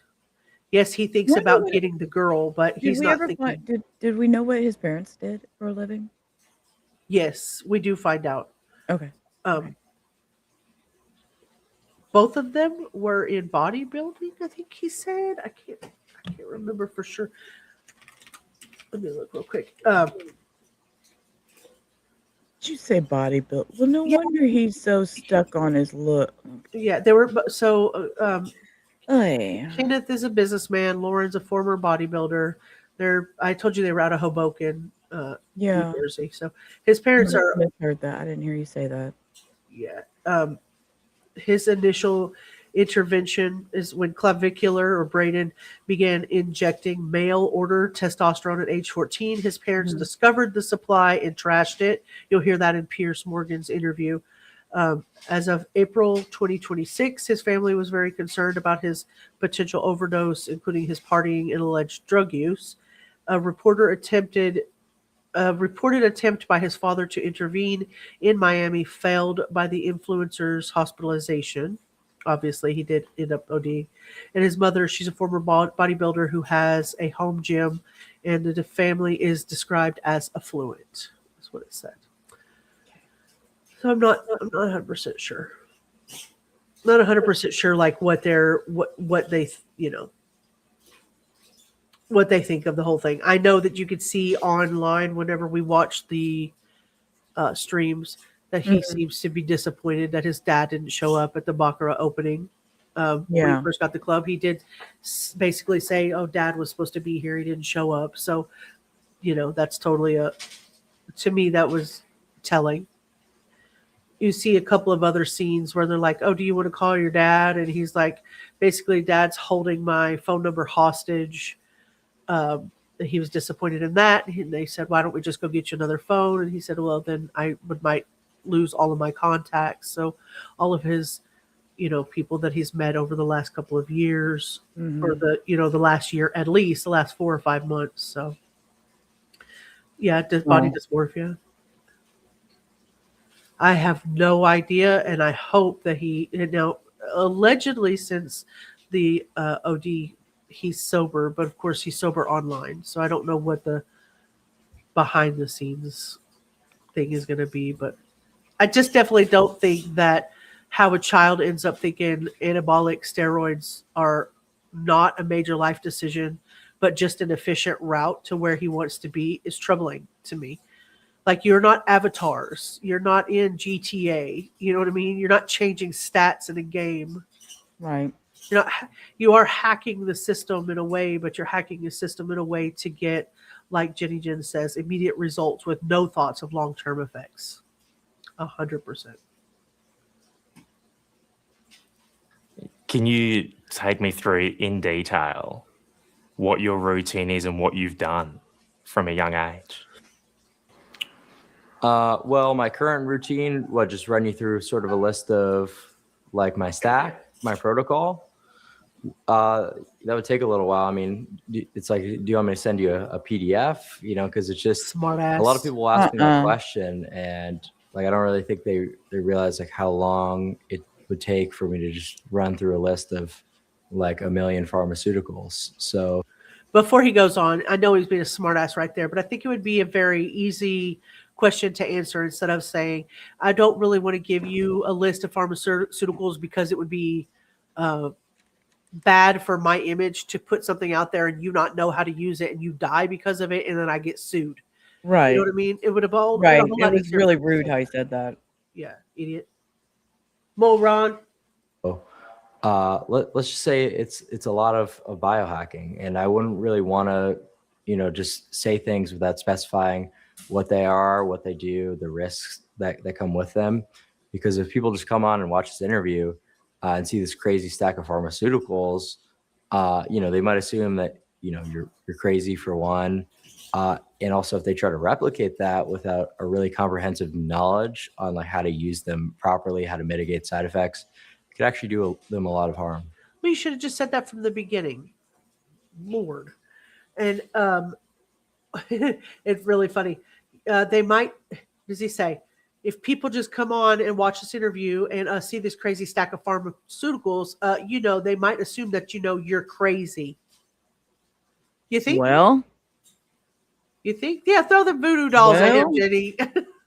Yes, he thinks about getting the girl, but he's not thinking. Did we know what his parents did for a living? Yes, we do find out. Okay. Both of them were in bodybuilding, I think he said. I can't remember for sure. Let me look real quick. Did you say bodybuilding? Well, no wonder he's so stuck on his look. Yeah, they were Kenneth is a businessman. Lauren's a former bodybuilder. I told you they were out of Hoboken, New Jersey. So his parents are. I heard that. I didn't hear you say that. Yeah. His initial intervention is when Clavicular or Braden began injecting mail order testosterone at age 14. His parents discovered the supply and trashed it. You'll hear that in Pierce Morgan's interview. As of April 2026, his family was very concerned about his potential overdose, including his partying and alleged drug use. A reported attempt by his father to intervene in Miami failed by the influencer's hospitalization. Obviously, he did end up OD. And his mother, she's a former bodybuilder who has a home gym, and the family is described as affluent. That's what it said. So I'm not 100% sure. Not 100% sure, like what they what they think of the whole thing. I know that you could see online whenever we watch the streams that he seems to be disappointed that his dad didn't show up at the Bacara opening. When he first got the club, he did basically say, "Oh, Dad was supposed to be here. He didn't show up." So, that's totally to me, that was telling. You see a couple of other scenes where they're like, "Oh, do you want to call your dad?" And he's like, basically, "Dad's holding my phone number hostage." He was disappointed in that. And they said, "Why don't we just go get you another phone?" And he said, "Well, then I might lose all of my contacts." So all of his, people that he's met over the last couple of years, or the last year, at least the last 4 or 5 months. So yeah, body dysmorphia. I have no idea, and I hope that allegedly since the OD, he's sober, but of course he's sober online. So I don't know what the behind the scenes thing is going to be, but I just definitely don't think that how a child ends up thinking anabolic steroids are not a major life decision, but just an efficient route to where he wants to be is troubling to me. Like, you're not avatars. You're not in GTA. You know what I mean? You're not changing stats in a game. Right. You are hacking the system in a way, but you're hacking the system in a way to get, like Jenny Jen says, immediate results with no thoughts of long-term effects. 100%. Can you take me through in detail what your routine is and what you've done from a young age? Well, my current routine, just run you through sort of a list of like my stack, my protocol. That would take a little while. I mean, it's like, do you want me to send you a PDF? Because it's just smart ass. A lot of people ask me that question, and like I don't really think they realize like how long it would take for me to just run through a list of like 1 million pharmaceuticals. So before he goes on, I know he's being a smart ass right there, but I think it would be a very easy question to answer instead of saying, I don't really want to give you a list of pharmaceuticals because it would be bad for my image to put something out there and you not know how to use it and you die because of it and then I get sued. Right. You know what I mean? It would have all right. It was really rude how he said that. Yeah, idiot. Moron. Let's just say it's a lot of biohacking, and I wouldn't really want to, just say things without specifying what they are, what they do, the risks that come with them. Because if people just come on and watch this interview and see this crazy stack of pharmaceuticals, they might assume that you're crazy for one, and also if they try to replicate that without a really comprehensive knowledge on like how to use them properly, how to mitigate side effects, it could actually do them a lot of harm. Well, you should have just said that from the beginning, Lord. And it's really funny. They might, does he say, if people just come on and watch this interview and see this crazy stack of pharmaceuticals, they might assume that you're crazy. You think? Well, you think? Yeah, throw the voodoo dolls at him, Jenny.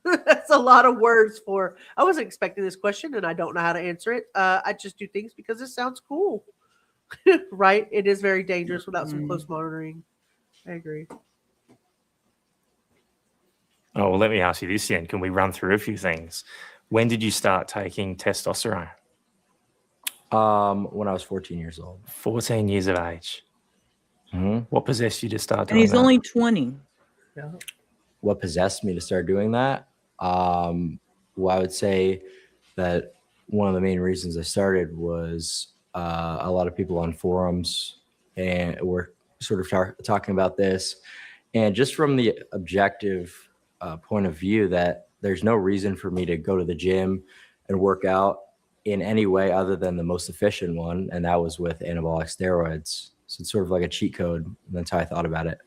That's a lot of words for. I wasn't expecting this question, and I don't know how to answer it. I just do things because it sounds cool, right? It is very dangerous without some close monitoring. I agree. Oh, well, let me ask you this then. Can we run through a few things? When did you start taking testosterone? When I was 14 years old. 14 years of age. Mm-hmm. What possessed you to start doing that? And he's that? only 20. Yeah. What possessed me to start doing that? Well, I would say that one of the main reasons I started was a lot of people on forums and were sort of talking about this. And just from the objective point of view that there's no reason for me to go to the gym and work out in any way other than the most efficient one, and that was with anabolic steroids. So it's sort of like a cheat code. And that's how I thought about it.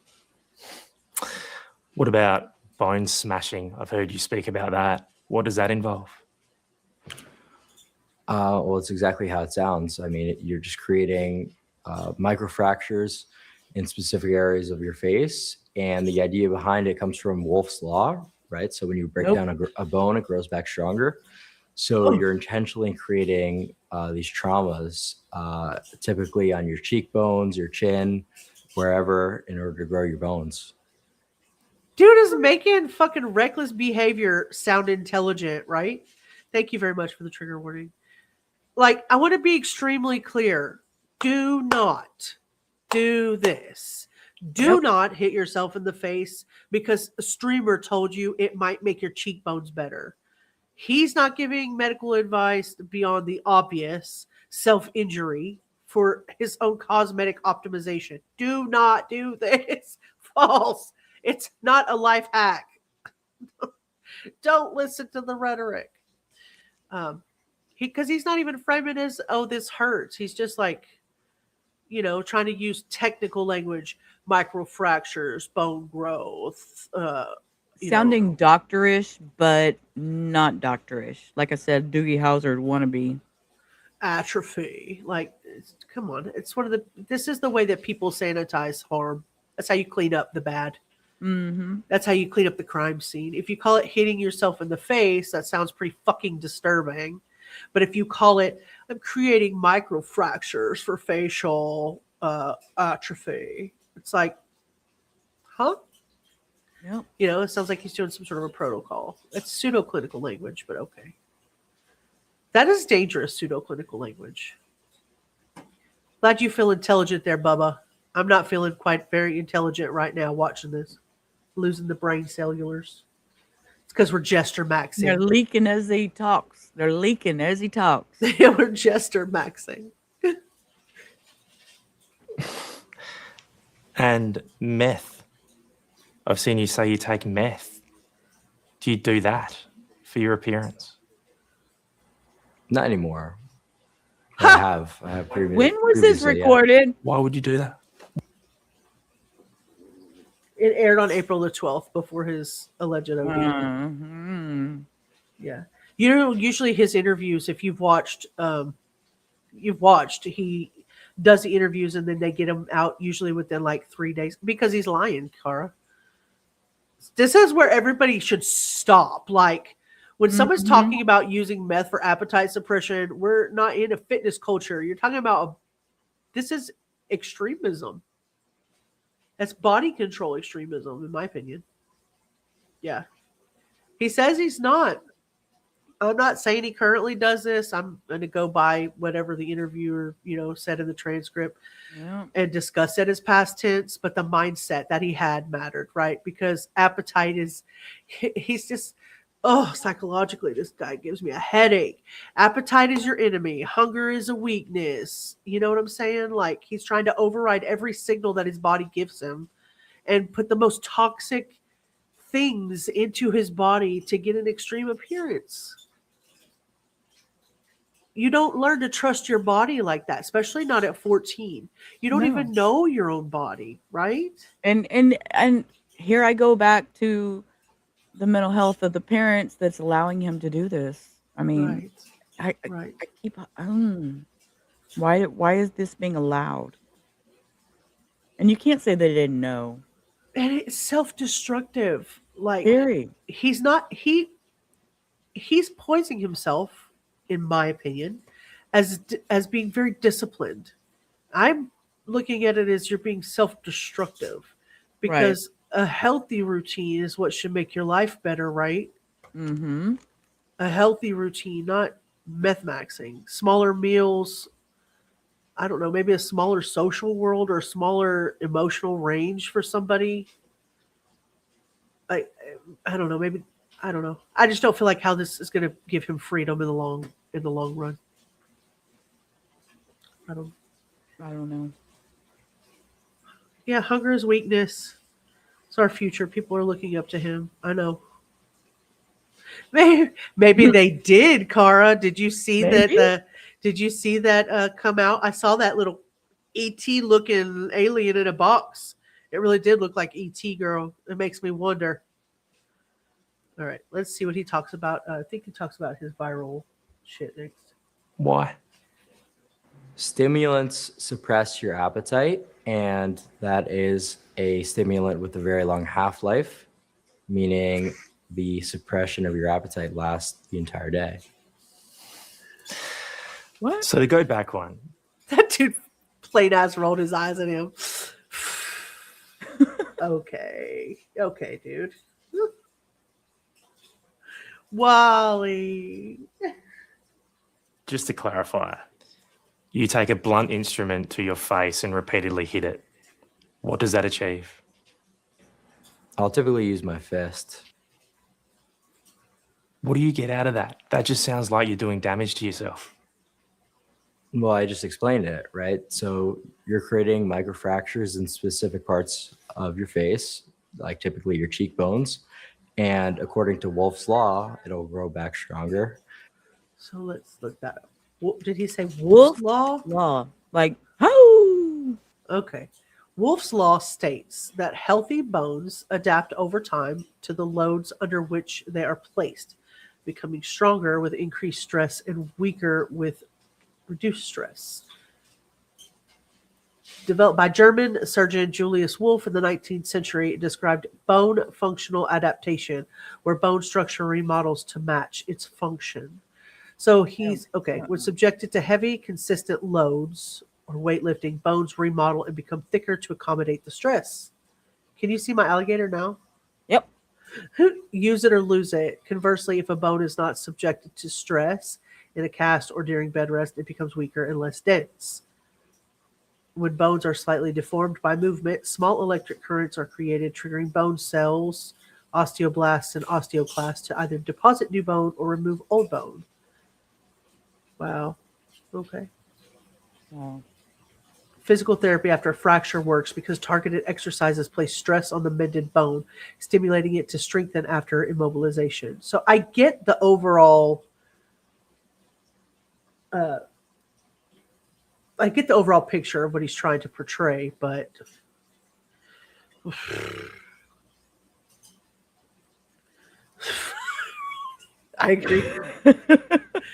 What about bone smashing? I've heard you speak about that. What does that involve? Well, it's exactly how it sounds. I mean, you're just creating microfractures in specific areas of your face. And the idea behind it comes from Wolff's Law, right? So when you break down a bone, it grows back stronger. So you're intentionally creating these traumas, typically on your cheekbones, your chin, wherever, in order to grow your bones. Dude is making fucking reckless behavior sound intelligent, right? Thank you very much for the trigger warning. Like, I want to be extremely clear. Do not do this. Do not hit yourself in the face because a streamer told you it might make your cheekbones better. He's not giving medical advice beyond the obvious self-injury for his own cosmetic optimization. Do not do this. False. It's not a life hack. Don't listen to the rhetoric. Because he's not even framing as, oh, this hurts. He's just like, trying to use technical language, microfractures, bone growth. Sounding doctorish, but not doctorish. Like I said, Doogie Howser wannabe. Atrophy. Like, come on. This is the way that people sanitize harm. That's how you clean up the bad. Mm-hmm. That's how you clean up the crime scene. If you call it hitting yourself in the face, that sounds pretty fucking disturbing. But if you call it, I'm creating microfractures for facial atrophy, it's like, huh? Yep. It sounds like he's doing some sort of a protocol. It's pseudo-clinical language, but okay. That is dangerous pseudo-clinical language. Glad you feel intelligent there, Bubba. I'm not feeling quite very intelligent right now watching this. Losing the brain cellulars. It's because we're Jester Maxing. They're leaking as he talks. We're Jester Maxing. And meth. I've seen you say you take meth. Do you do that for your appearance? Not anymore. I have previously. When was this recorded? Yeah. Why would you do that? It aired on April the 12th before his alleged OD. Mm-hmm. Yeah. Usually his interviews, if you've watched, he does the interviews and then they get him out usually within like 3 days because he's lying, Cara. This is where everybody should stop. Like, when someone's talking about using meth for appetite suppression, we're not in a fitness culture. You're talking about This is extremism. That's body control extremism, in my opinion. Yeah. He says he's not. I'm not saying he currently does this. I'm going to go by whatever the interviewer, said in the transcript and discuss it as past tense, but the mindset that he had mattered, right? Because appetite he's just, psychologically, this guy gives me a headache. Appetite is your enemy. Hunger is a weakness. You know what I'm saying? Like, he's trying to override every signal that his body gives him and put the most toxic things into his body to get an extreme appearance. You don't learn to trust your body like that, especially not at 14. You don't even know your own body, right? And here I go back to the mental health of the parents that's allowing him to do this. I mean, I keep why is this being allowed? And you can't say they didn't know. And it's self-destructive. Like, Very. He's poisoning himself, in my opinion, as being very disciplined. I'm looking at it as you're being self-destructive, because a healthy routine is what should make your life better, right? Mm-hmm. A healthy routine, not meth maxing. Smaller meals, I don't know, maybe a smaller social world or smaller emotional range for somebody. I don't know, maybe, I don't know. I just don't feel like how this is going to give him freedom in the long run. I don't know. Yeah, hunger is weakness. It's our future. People are looking up to him. I know. Maybe they did, Cara. Did you see that? Did you see that come out? I saw that little ET looking alien in a box. It really did look like ET, girl. It makes me wonder. All right, let's see what he talks about. I think he talks about his viral shit next. Why? Stimulants suppress your appetite, and that is a stimulant with a very long half-life, meaning the suppression of your appetite lasts the entire day. What? So to go back one. That dude plain ass rolled his eyes at him. Okay, dude. Wally. Just to clarify, you take a blunt instrument to your face and repeatedly hit it. What does that achieve? I'll typically use my fist. What do you get out of that? That just sounds like you're doing damage to yourself. Well, I just explained it, right? So you're creating microfractures in specific parts of your face, like typically your cheekbones. And according to Wolff's Law, it'll grow back stronger. So let's look that up. Did he say Wolff's Law? Law. Like, oh. Okay. Wolff's Law states that healthy bones adapt over time to the loads under which they are placed, becoming stronger with increased stress and weaker with reduced stress. Developed by German surgeon Julius Wolff in the 19th century, it described bone functional adaptation, where bone structure remodels to match its function. So when subjected to heavy, consistent loads or weightlifting, bones remodel and become thicker to accommodate the stress. Can you see my alligator now? Yep. Use it or lose it. Conversely, if a bone is not subjected to stress in a cast or during bed rest, it becomes weaker and less dense. When bones are slightly deformed by movement, small electric currents are created, triggering bone cells, osteoblasts, and osteoclasts to either deposit new bone or remove old bone. Wow. Okay. Wow. Physical therapy after a fracture works because targeted exercises place stress on the mended bone, stimulating it to strengthen after immobilization. So I get the overall picture of what he's trying to portray, but I agree.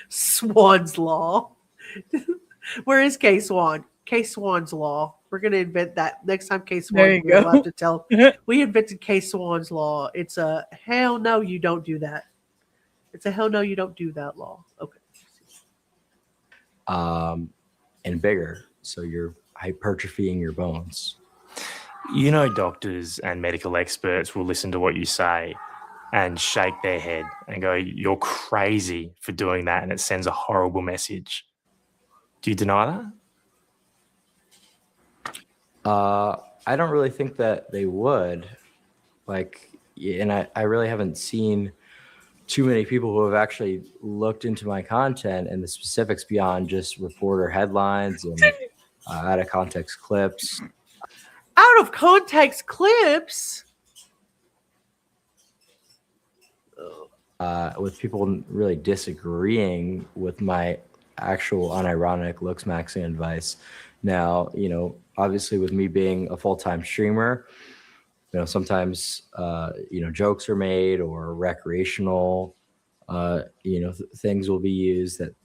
Swan's Law. Where is K Swan? K Swan's Law. We're going to invent that next time K Swan. We'll have to tell. We invented K Swan's Law. It's a hell no, you don't do that. It's a hell no, you don't do that law. Okay. And bigger. So your hypertrophying your bones. You know, doctors and medical experts will listen to what you say and shake their head and go, "You're crazy for doing that," and it sends a horrible message. Do you deny that? I don't really think that they would. And I really haven't seen too many people who have actually looked into my content and the specifics beyond just reporter headlines and out of context clips. Out of context clips? With people really disagreeing with my actual unironic Looksmaxxing advice. Now, obviously with me being a full-time streamer, sometimes, jokes are made or recreational, things will be used that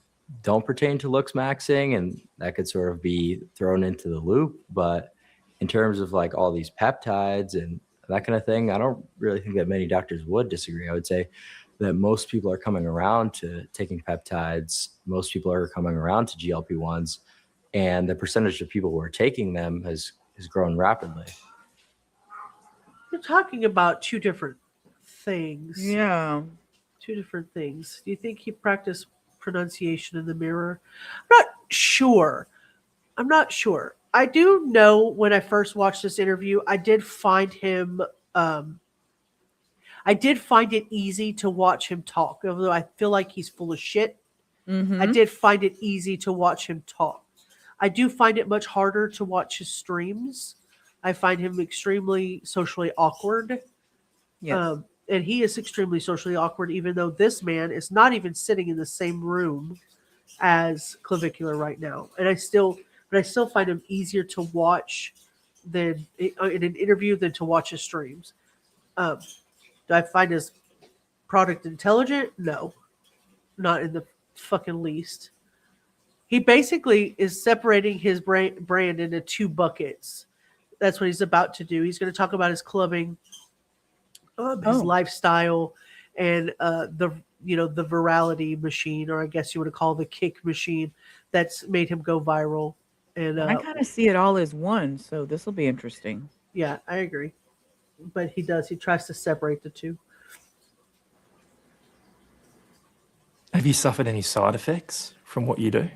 don't pertain to Looksmaxxing, and that could sort of be thrown into the loop. But in terms of like all these peptides and that kind of thing, I don't really think that many doctors would disagree. I would say that most people are coming around to taking peptides. Most people are coming around to GLP-1s, and the percentage of people who are taking them has grown rapidly. You're talking about two different things. Yeah. Two different things. Do you think he practiced pronunciation in the mirror? I'm not sure. I do know when I first watched this interview, I did find it easy to watch him talk, although I feel like he's full of shit. Mm-hmm. I did find it easy to watch him talk. I do find it much harder to watch his streams. I find him extremely socially awkward. Yes. And he is extremely socially awkward, even though this man is not even sitting in the same room as Clavicular right now. And I still find him easier to watch in an interview than to watch his streams. Do I find his product intelligent? No, not in the fucking least. He basically is separating his brand into two buckets. That's what he's about to do. He's going to talk about his clubbing, his lifestyle, and the virality machine, or I guess you would call the kick machine, that's made him go viral. And I kind of see it all as one, so this will be interesting. Yeah, I agree. But he tries to separate the two. Have you suffered any side effects from what you do?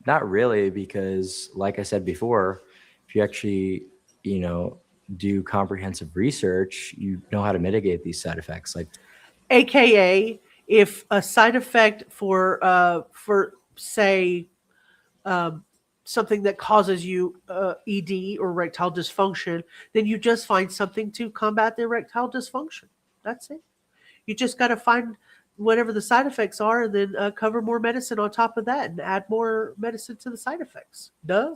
Not really, because like I said before, if you actually, do comprehensive research, you know how to mitigate these side effects. Like, AKA, if a side effect for say, something that causes you ED or erectile dysfunction, then you just find something to combat the erectile dysfunction. That's it. You just got to find whatever the side effects are, and then cover more medicine on top of that and add more medicine to the side effects. Duh.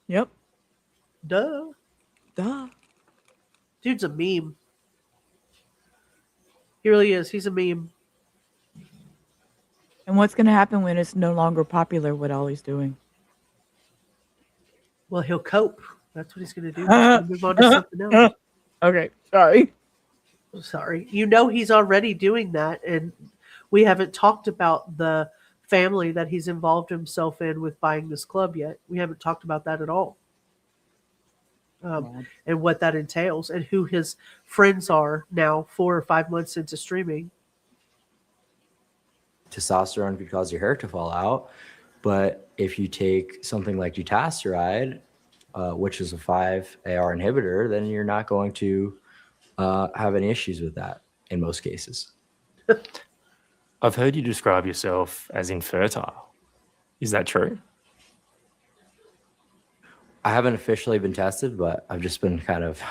Yep. Duh. Dude's a meme. He really is. He's a meme. And what's going to happen when it's no longer popular, what all he's doing? Well, he'll cope. That's what he's going to do. He'll move on to something else. Okay. Sorry. He's already doing that, and we haven't talked about the family that he's involved himself in with buying this club yet. We haven't talked about that at all. And what that entails, and who his friends are now 4 or 5 months into streaming. testosterone could cause your hair to fall out. But if you take something like dutasteride, which is a 5-AR inhibitor, then you're not going to have any issues with that in most cases. I've heard you describe yourself as infertile. Is that true? I haven't officially been tested, but I've just been kind of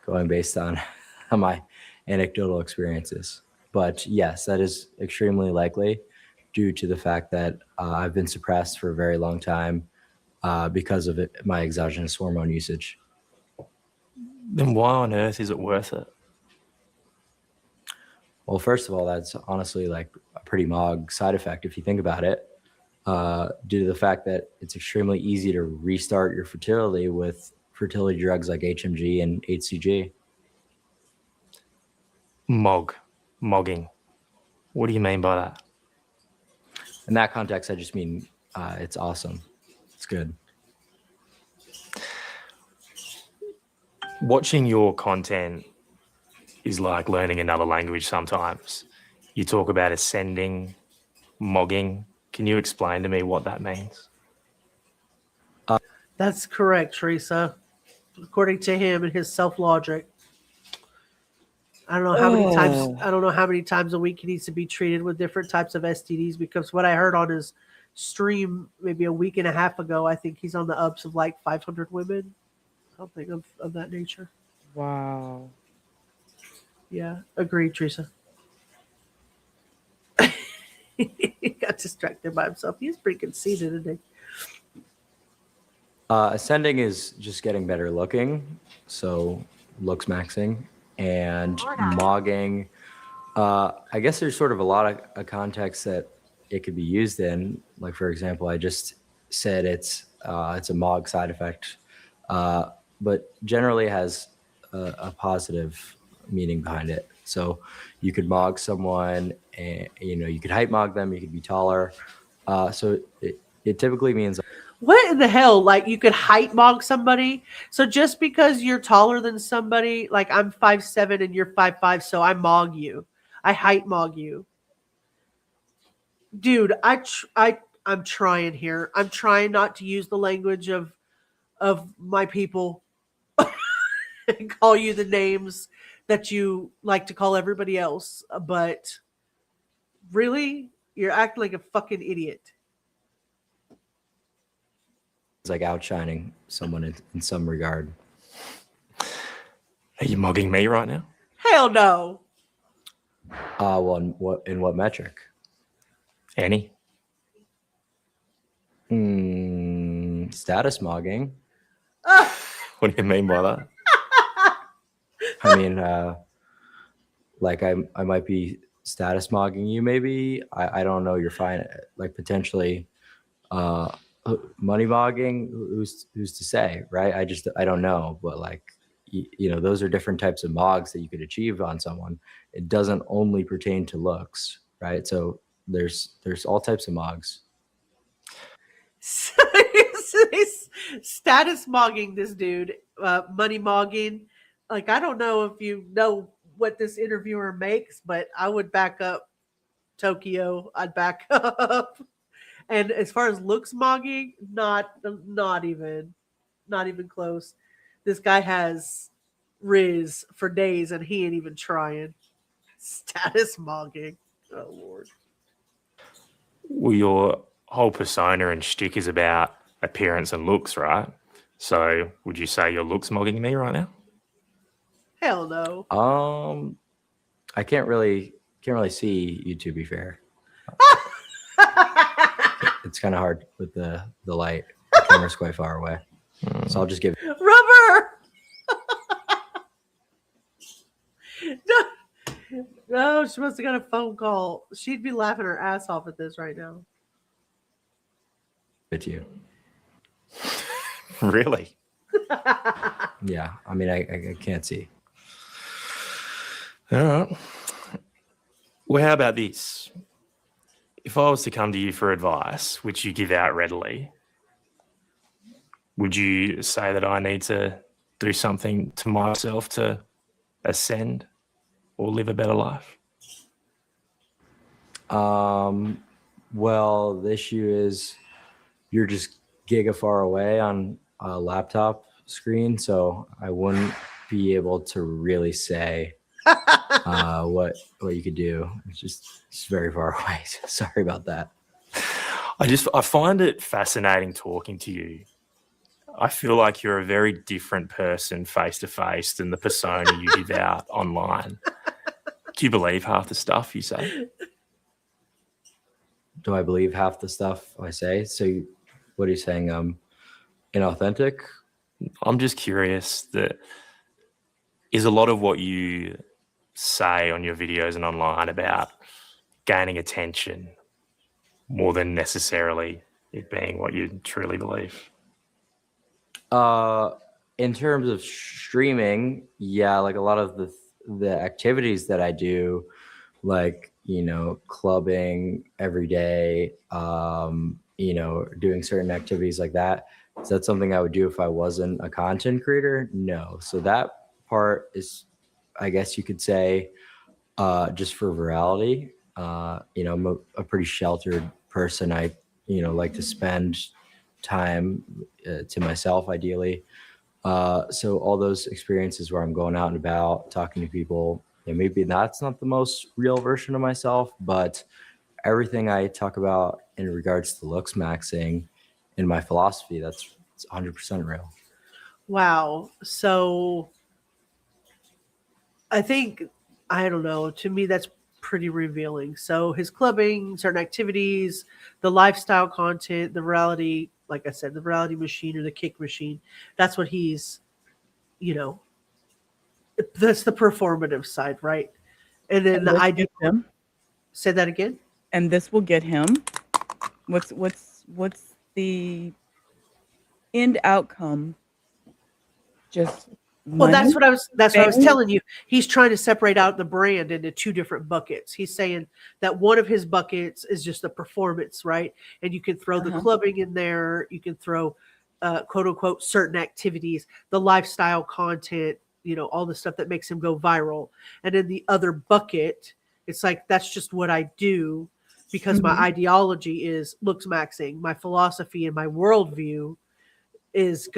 going based on my anecdotal experiences. But yes, that is extremely likely due to the fact that I've been suppressed for a very long time because of my exogenous hormone usage. Then why on earth is it worth it? Well, first of all, that's honestly like a pretty mog side effect if you think about it, due to the fact that it's extremely easy to restart your fertility with fertility drugs like HMG and HCG. Mogging. What do you mean by that? in that context, I just mean it's awesome. It's good. Watching your content is like learning another language sometimes. You talk about ascending, mogging. Can you explain to me what that means? That's correct, Teresa. According to him and his self-logic. I don't know how many times. I don't know how many times a week he needs to be treated with different types of STDs. Because what I heard on his stream maybe a week and a half ago, I think he's on the ups of like 500 women, something of that nature. Wow. Yeah, agreed, Teresa. He got distracted by himself. He's pretty conceited, isn't he? Ascending is just getting better looking, so Looksmaxxing, and mogging. I guess there's sort of a lot of context that it could be used in. Like, for example, I just said it's a mog side effect, but generally has a positive meaning behind it. So you could mog someone, and you could height mog them. You could be taller. So it typically means. What in the hell? Like, you could height mog somebody. So just because you're taller than somebody, like I'm 5'7" and you're 5'5", so I mog you. I height mog you. Dude, I'm trying here. I'm trying not to use the language of my people and call you the names that you like to call everybody else. But really, you're acting like a fucking idiot. It's like outshining someone in some regard. Are you mugging me right now? Hell no. Well, in what metric? Any? Status mogging. What do you mean by that? I mean, like I might be status mogging you. Maybe I don't know. You're fine. Like potentially. Money mogging, who's to say, right? I don't know, but like those are different types of mogs that you could achieve on someone. It doesn't only pertain to looks, right? So there's all types of mogs. Status mogging this dude, money mogging. Like, I don't know if you know what this interviewer makes, but I would back up Tokyo. I'd back up. And as far as looks mogging, not even close. This guy has Riz for days, and he ain't even trying. Status mogging. Oh, Lord. Well, your whole persona and shtick is about appearance and looks, right? So would you say you're looks mogging me right now? Hell no. I can't really see you, to be fair. It's kind of hard with the light. The camera's quite far away. So I'll just give Rubber. No, she must have got a phone call. She'd be laughing her ass off at this right now. it to you. Really? Yeah. I mean, I can't see. All right. Well, how about this? If I was to come to you for advice, which you give out readily, would you say that I need to do something to myself to ascend or live a better life? Well, the issue is you're just giga far away on a laptop screen, so I wouldn't be able to really say what you could do. It's very far away. Sorry about that. I find it fascinating talking to you. I feel like you're a very different person face to face than the persona you give out online. Do you believe half the stuff you say? Do I believe half the stuff I say? So what are you saying? Inauthentic? I'm just curious, that is a lot of what you say on your videos and online about gaining attention more than necessarily it being what you truly believe? In terms of streaming, yeah, like a lot of the activities that I do like, clubbing every day, doing certain activities like that. Is that something I would do if I wasn't a content creator? No. So that part is, I guess you could say, just for virality. I'm a pretty sheltered person. I, like to spend time to myself, ideally. So all those experiences where I'm going out and about, talking to people, maybe that's not the most real version of myself, but everything I talk about in regards to Looksmaxxing in my philosophy, it's 100% real. Wow. So I think, I don't know, to me, that's pretty revealing. So his clubbing, certain activities, the lifestyle content, the reality, like I said, the reality machine or the kick machine, that's what he's, you know, that's the performative side, right? And then And the this idea, gets him. say that again. And this will get him. What's the end outcome? Just Well, money? that's what I was Fame? telling you. He's trying to separate out the brand into two different buckets. He's saying that one of his buckets is just the performance, right? And you can throw the clubbing in there, you can throw quote unquote certain activities, the lifestyle content, all the stuff that makes him go viral. And in the other bucket, it's like that's just what I do because my ideology is Looksmaxxing, my philosophy and my worldview is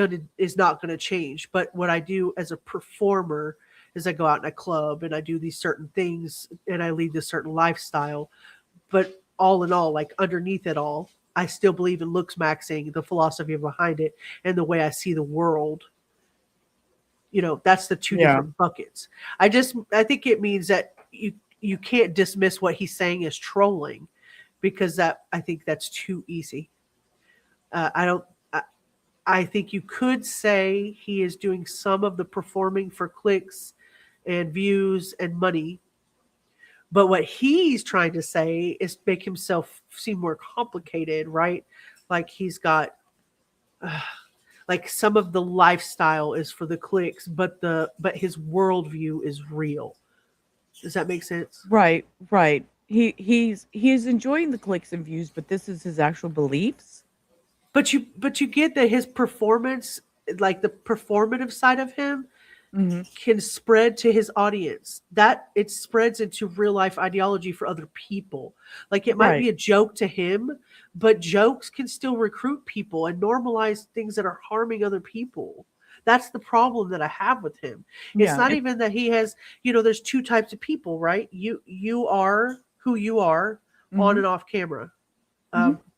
not gonna change. But what I do as a performer is I go out in a club and I do these certain things and I lead this certain lifestyle. But all in all, like underneath it all, I still believe in Looksmaxxing, the philosophy behind it, and the way I see the world. That's the two different buckets. I think it means that you can't dismiss what he's saying as trolling, because I think that's too easy. I don't. I think you could say he is doing some of the performing for clicks and views and money. But what he's trying to say is make himself seem more complicated, right? Like he's got, like some of the lifestyle is for the clicks, but his worldview is real. Does that make sense? Right. He's enjoying the clicks and views, but this is his actual beliefs. But you get that his performance, like the performative side of him, can spread to his audience. That it spreads into real life ideology for other people. Like it might be a joke to him, but jokes can still recruit people and normalize things that are harming other people. That's the problem that I have with him. It's not even that he has, there's two types of people, right? You are who you are on and off camera.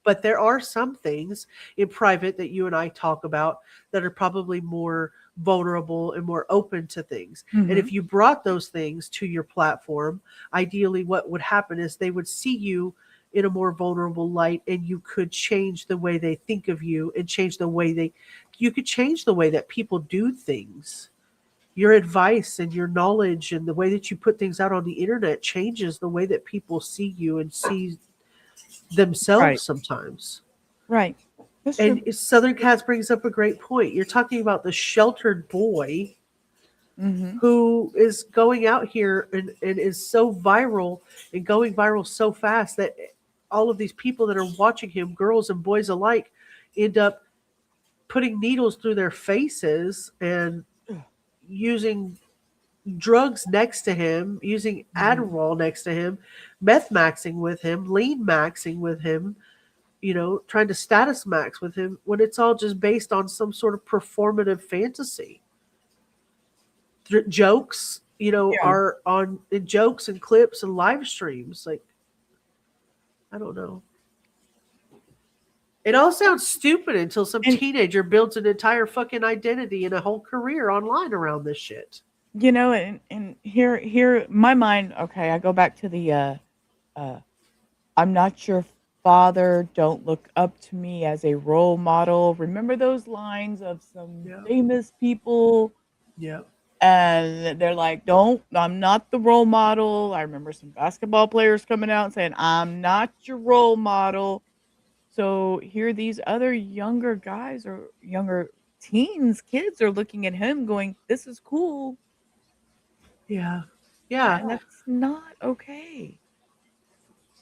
But there are some things in private that you and I talk about that are probably more vulnerable and more open to things. And if you brought those things to your platform, ideally what would happen is they would see you in a more vulnerable light, and you could change the way they think of you and change the way you could change the way that people do things. Your advice and your knowledge and the way that you put things out on the internet changes the way that people see you and see themselves sometimes. Right. And Southern Cats brings up a great point. You're talking about the sheltered boy who is going out here and is so viral and going viral so fast that all of these people that are watching him, girls and boys alike, end up putting needles through their faces and using drugs next to him, using Adderall next to him, meth maxing with him, lean maxing with him, trying to status max with him, when it's all just based on some sort of performative fantasy. Jokes, are on in jokes and clips and live streams. Like, I don't know. It all sounds stupid until some teenager builds an entire fucking identity and a whole career online around this shit. And here, my mind. Okay, I go back to the. I'm not your father. Don't look up to me as a role model. Remember those lines of some famous people? Yeah. And they're like, I'm not the role model. I remember some basketball players coming out and saying, I'm not your role model. So here these other younger guys or younger teens, kids are looking at him going, this is cool. Yeah. Yeah. And that's not okay.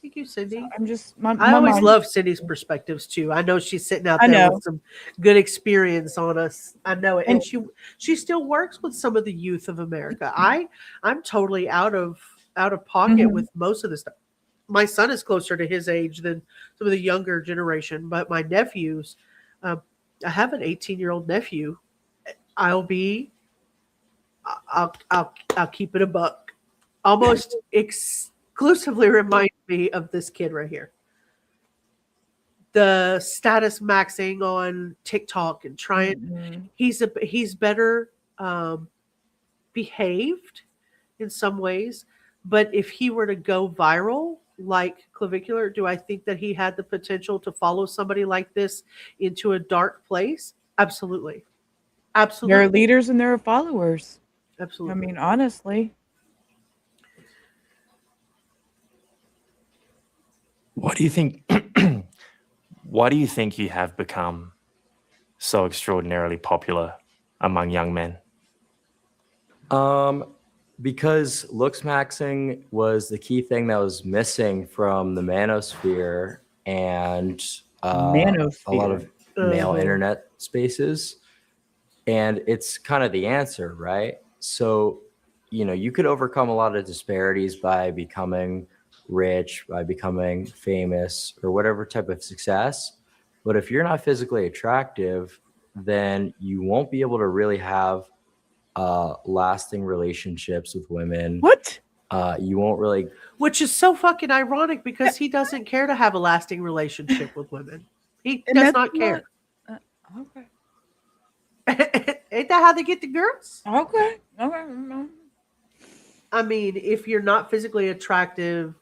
Thank you, Cindy. I'm just I always love Cindy's perspectives too. I know she's sitting out I there know. with some good experience on us. I know it, And- and she still works with some of the youth of America. I'm totally out of pocket with most of this stuff. My son is closer to his age than some of the younger generation, but my nephews, I have an 18-year-old nephew. I'll keep it a buck. Almost exclusively reminds me of this kid right here. The status maxing on TikTok and trying. He's better behaved in some ways, but if he were to go viral like Clavicular, do I think that he had the potential to follow somebody like this into a dark place? Absolutely. Absolutely. There are leaders and there are followers. Absolutely. I mean, honestly. Why do you think you have become so extraordinarily popular among young men? Because Looksmaxxing was the key thing that was missing from the manosphere and a lot of male internet spaces. And it's kind of the answer, right? So, you could overcome a lot of disparities by becoming rich, by becoming famous, or whatever type of success. But if you're not physically attractive, then you won't be able to really have lasting relationships with women. What? You won't really. Which is so fucking ironic because he doesn't care to have a lasting relationship with women. He does not care. Okay. Ain't that how they get the girls? Okay. I mean, if you're not physically attractive,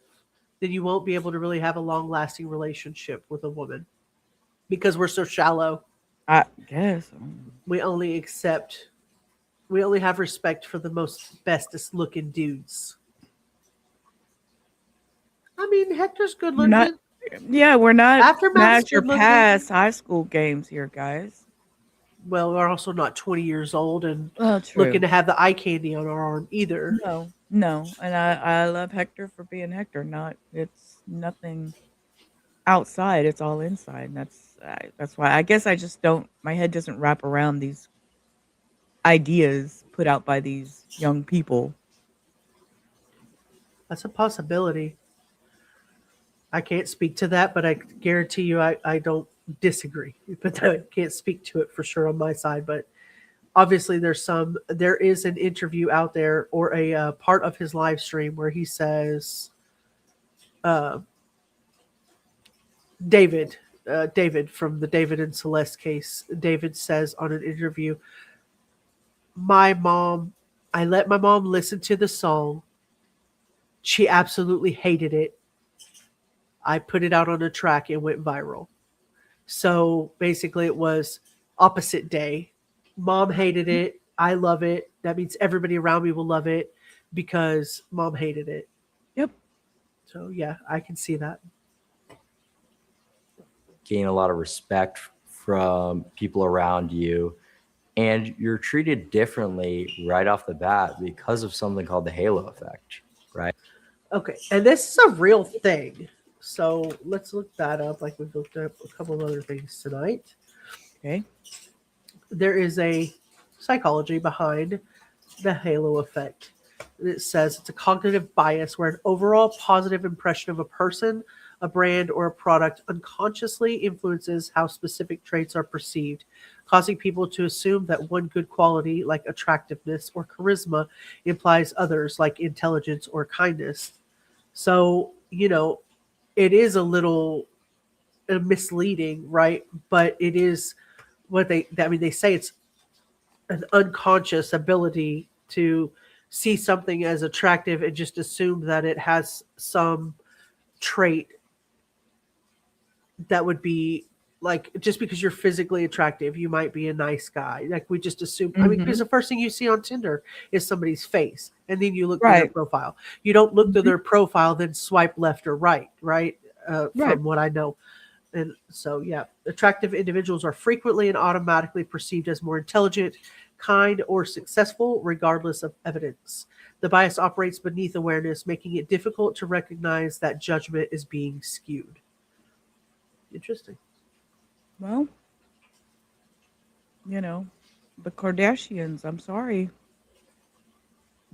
then you won't be able to really have a long-lasting relationship with a woman because we're so shallow. I guess. We only have respect for the most bestest looking dudes. I mean, Hector's good looking. We're not Aftermath's your good looking. past high school games here, guys. Well, we're also not 20 years old and True. looking to have the eye candy on our arm either. No. And I love Hector for being Hector. It's nothing outside. It's all inside. And that's why I guess I just don't. My head doesn't wrap around these ideas put out by these young people. That's a possibility. I can't speak to that, but I guarantee you I don't disagree. But I can't speak to it for sure on my side. But obviously there is an interview out there or a part of his live stream where he says, David from the David and Celeste case, David says on an interview, I let my mom listen to the song. She absolutely hated it. I put it out on a track. It went viral. So basically it was opposite day. Mom hated it. I love it. That means everybody around me will love it because mom hated it. Yep. So yeah, I can see that. Gain a lot of respect from people around you. And you're treated differently right off the bat because of something called the halo effect, right? Okay. And this is a real thing. So let's look that up like we've looked up a couple of other things tonight. Okay. There is a psychology behind the halo effect. It says it's a cognitive bias where an overall positive impression of a person, a brand, or a product unconsciously influences how specific traits are perceived, causing people to assume that one good quality, like attractiveness or charisma, implies others, like intelligence or kindness. So, it is a little misleading, right? But it is what they say it's an unconscious ability to see something as attractive and just assume that it has some trait that would be like, just because you're physically attractive, you might be a nice guy. Like we just assume, I mean, because the first thing you see on Tinder is somebody's face and then you look at their profile. You don't look to their profile, then swipe left or right. From what I know. And so, yeah, attractive individuals are frequently and automatically perceived as more intelligent, kind, or successful, regardless of evidence. The bias operates beneath awareness, making it difficult to recognize that judgment is being skewed. Interesting. Well, the Kardashians, I'm sorry.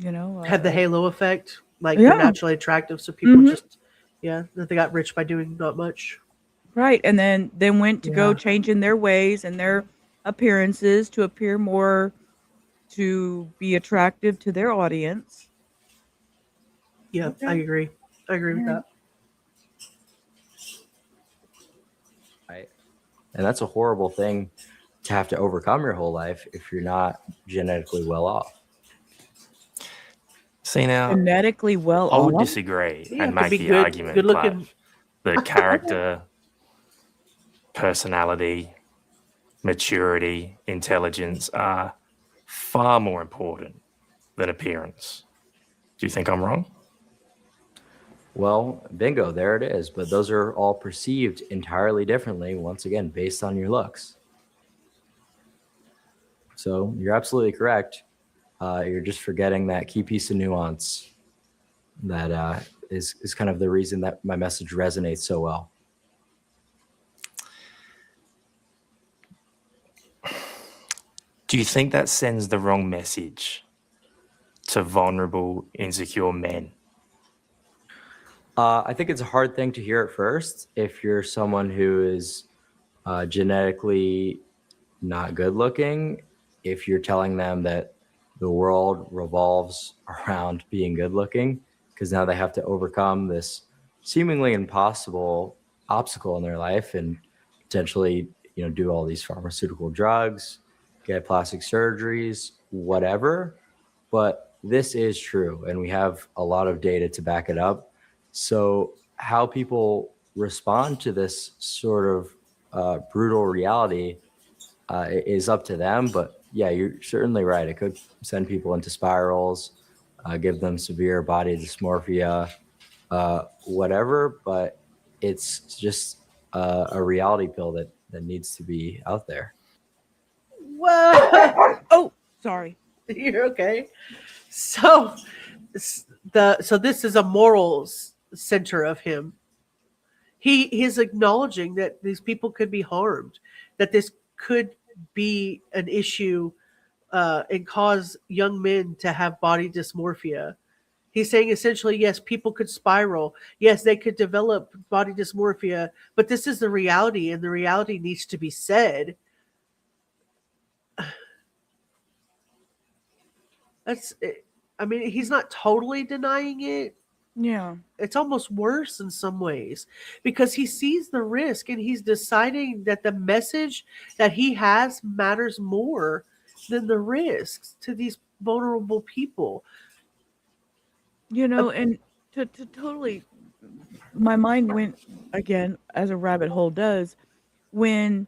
Have the halo effect. Like, Yeah. they're naturally attractive, so people just, that they got rich by doing not much. Right. And then went to go Yeah. changing their ways and their appearances to appear more, to be attractive to their audience. Yeah, Okay. I agree. I agree with that. Right. And that's a horrible thing to have to overcome your whole life if you're not genetically well off. See, now, Genetically well I would off? disagree You and have to make be the good- argument good looking. that the character, personality, maturity, intelligence are far more important than appearance. Do you think I'm wrong? Well, bingo, there it is. But those are all perceived entirely differently, once again, based on your looks. So you're absolutely correct. You're just forgetting that key piece of nuance that is kind of the reason that my message resonates so well. Do you think that sends the wrong message to vulnerable, insecure men? I think it's a hard thing to hear at first if you're someone who is genetically not good looking. If you're telling them that the world revolves around being good looking, because now they have to overcome this seemingly impossible obstacle in their life and potentially, do all these pharmaceutical drugs, get plastic surgeries, whatever. But this is true, and we have a lot of data to back it up. So how people respond to this sort of brutal reality is up to them. But yeah, you're certainly right. It could send people into spirals, give them severe body dysmorphia, whatever. But it's just a reality pill that needs to be out there. Whoa. Oh, sorry. You're okay. So this is a morals center of him. He is acknowledging that these people could be harmed, that this could be an issue and cause young men to have body dysmorphia. He's saying essentially, yes, people could spiral. Yes, they could develop body dysmorphia, but this is the reality, and the reality needs to be said. He's not totally denying it. Yeah. It's almost worse in some ways because he sees the risk and he's deciding that the message that he has matters more than the risks to these vulnerable people. And to totally, my mind went again, as a rabbit hole does, when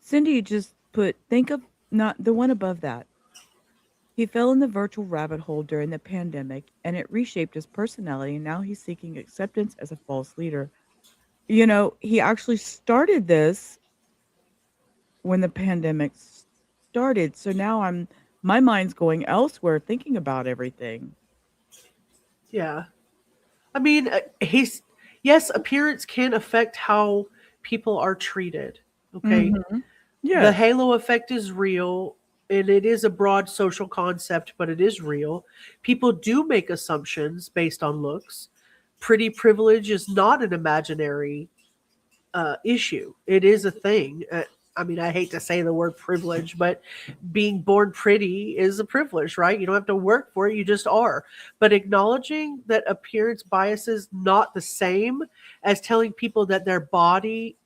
Cindy just think of not the one above that. He fell in the virtual rabbit hole during the pandemic, and it reshaped his personality, and now he's seeking acceptance as a false leader. He actually started this when the pandemic started, so now my mind's going elsewhere thinking about everything. Yeah. Yes, appearance can affect how people are treated, okay? Mm-hmm. Yeah. The halo effect is real. And it is a broad social concept, but it is real. People do make assumptions based on looks. Pretty privilege is not an imaginary issue. It is a thing. I hate to say the word privilege, but being born pretty is a privilege, right? You don't have to work for it. You just are. But acknowledging that appearance bias is not the same as telling people that their body,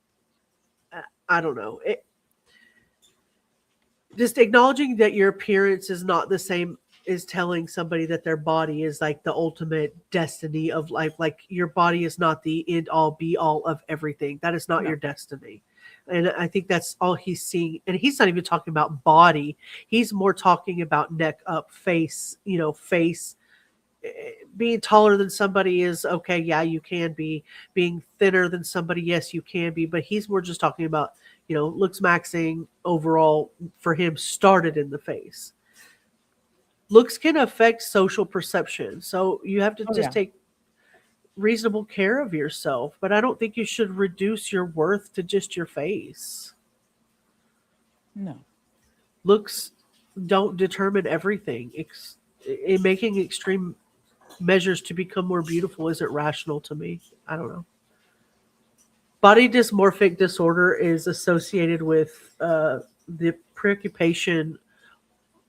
I don't know. Just acknowledging that your appearance is not the same as telling somebody that their body is like the ultimate destiny of life. Like your body is not the end all be all of everything. That is not your destiny. And I think that's all he's seeing. And he's not even talking about body. He's more talking about neck up, face, face. Being taller than somebody is okay. Yeah, you can be. Being thinner than somebody, yes, you can be. But he's more just talking about, Looksmaxxing overall for him started in the face. Looks can affect social perception, so you have to just take reasonable care of yourself, but I don't think you should reduce your worth to just your face. No. Looks don't determine everything. In making extreme measures to become more beautiful isn't rational to me. I don't know. Body dysmorphic disorder is associated with the preoccupation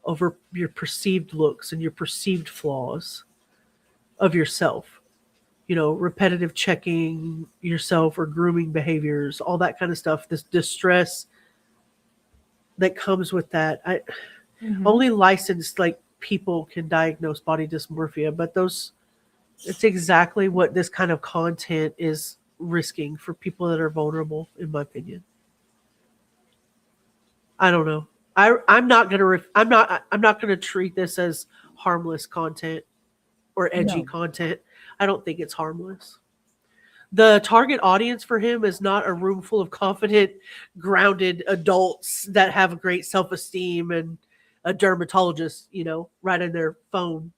over your perceived looks and your perceived flaws of yourself. Repetitive checking yourself or grooming behaviors, all that kind of stuff. This distress that comes with that. Only licensed people can diagnose body dysmorphia, but it's exactly what this kind of content is risking for people that are vulnerable, in my opinion. I don't know. I'm not gonna treat this as harmless content or edgy content. I don't think it's harmless. The target audience for him is not a room full of confident, grounded adults that have a great self-esteem and a dermatologist, right in their phone.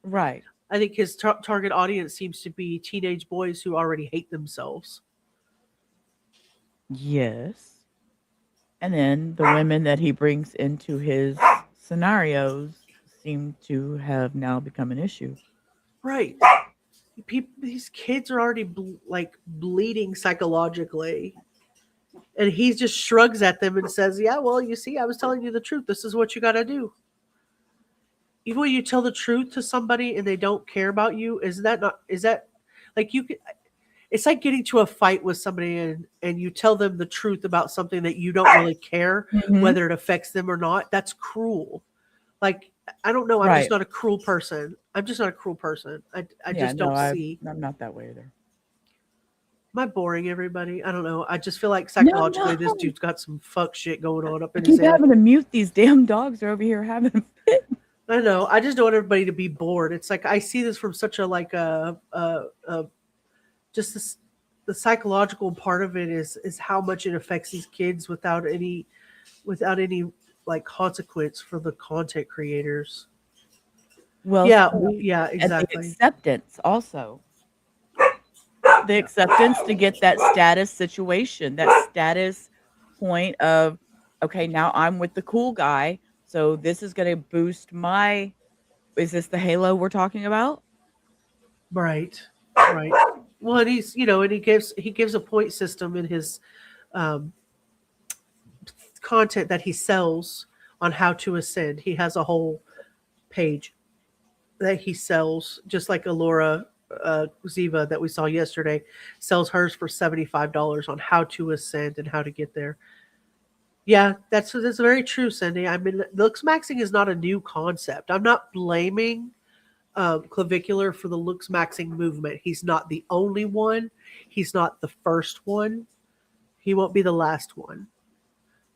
Right. I think his target audience seems to be teenage boys who already hate themselves. Yes. And then the women that he brings into his scenarios seem to have now become an issue. Right. These kids are already bleeding psychologically. And he just shrugs at them and says, yeah, well, you see, I was telling you the truth. This is what you got to do. Even when you tell the truth to somebody and they don't care about you, is that like you could, it's like getting to a fight with somebody and you tell them the truth about something that you don't really care, whether it affects them or not. That's cruel. Like, I don't know. I'm just not a cruel person. I just don't see. I'm not that way either. Am I boring everybody? I don't know. I just feel like psychologically this dude's got some fuck shit going on up in his head. Keep having to mute these damn dogs. They're over here having a fit. I know. I just don't want everybody to be bored. It's like I see this from such the psychological part of it is how much it affects these kids without any consequence for the content creators. Well, yeah, exactly. And the acceptance also. The acceptance to get that status situation, that status point of, okay, now I'm with the cool guy. So this is going to boost is this the halo we're talking about? Right. Well, and he's, and he gives a point system in his content that he sells on how to ascend. He has a whole page that he sells, just like Alorah Ziva that we saw yesterday sells hers for $75 on how to ascend and how to get there. Yeah, that's very true, Cindy. I mean, Looksmaxxing is not a new concept. I'm not blaming Clavicular for the Looksmaxxing movement. He's not the only one. He's not the first one. He won't be the last one.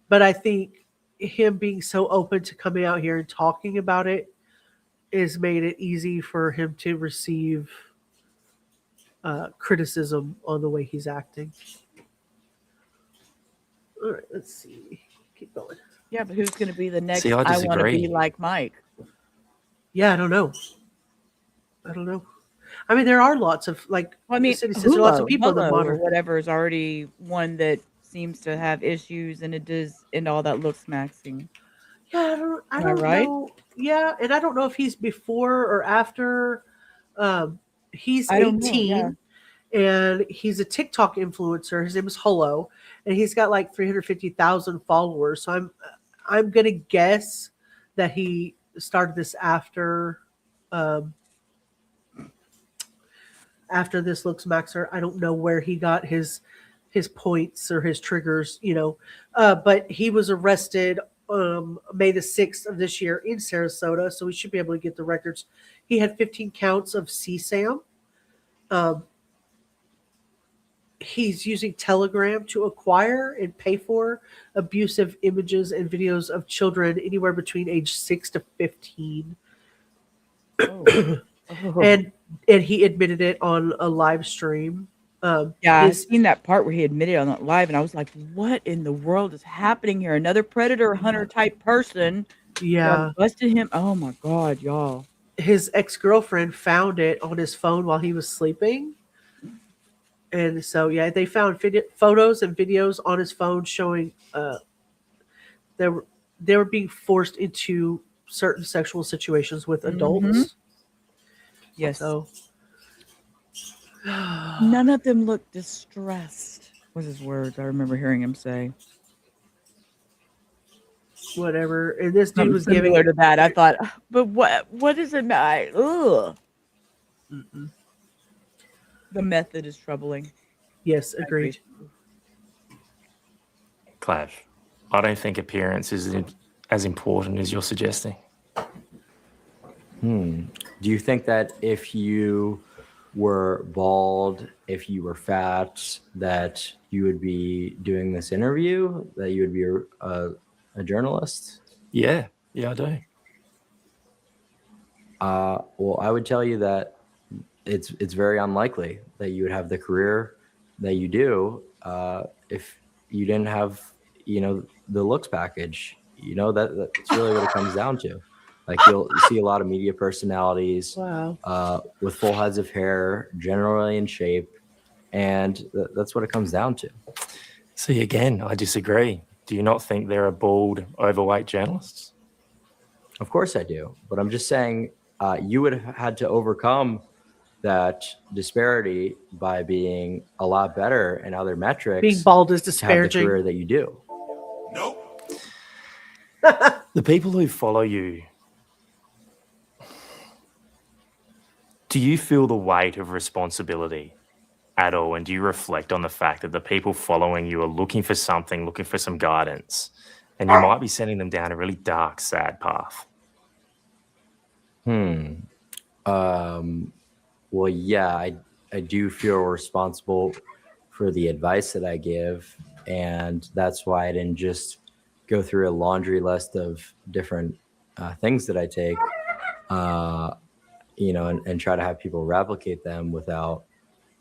But I think him being so open to coming out here and talking about it has made it easy for him to receive criticism on the way he's acting. All right, let's see. Keep going. Yeah, but who's going to be the next? See, I want to be like Mike. Yeah, I don't know. I mean, there are lots of lots of people that or whatever is already one that seems to have issues, and it does, and all that Looksmaxxing. Yeah, I don't know. Yeah, and I don't know if he's before or after. He's 18, and he's a TikTok influencer. His name is Holo, and he's got like 350,000 followers. So I'm gonna guess that he started this after this Looksmaxxer. I don't know where he got his points or his triggers, but he was arrested May the 6th of this year in Sarasota, so we should be able to get the records. He had 15 counts of CSAM. He's using Telegram to acquire and pay for abusive images and videos of children anywhere between age 6 to 15. And he admitted it on a live stream. Yeah, I His seen that part where he admitted on that live, and I was like, "What in the world is happening here? Another predator hunter type person yeah, busted him." Oh my god, y'all. his ex-girlfriend found it on his phone while he was sleeping. And so, yeah, they found photos and videos on his phone showing they were being forced into certain sexual situations with adults. Yes. So None of them looked distressed, was his words. I remember hearing him say. whatever. And this dude Something was giving similar to that. I thought, but what is it? Ugh. The method is troubling. Yes, agreed. Clav, I don't think appearance is as important as you're suggesting. Do you think that if you were bald, if you were fat, that you would be doing this interview, that you would be a journalist? Yeah, I do. Well, I would tell you that it's very unlikely that you would have the career that you do if you didn't have, the looks package. That's really what it comes down to. Like you'll see a lot of media personalities with full heads of hair, generally in shape, and that's what it comes down to. See, again, I disagree. Do you not think there are bald, overweight journalists? Of course I do, but I'm just saying you would have had to overcome that disparity by being a lot better in other metrics. Being bald is to have the disparaging. career that you do. The people who follow you, do you feel the weight of responsibility at all? And do you reflect on the fact that the people following you are looking for something, looking for some guidance, and you might be sending them down a really dark, sad path? Well, yeah, I do feel responsible for the advice that I give, and that's why I didn't just go through a laundry list of different things that I take, and try to have people replicate them without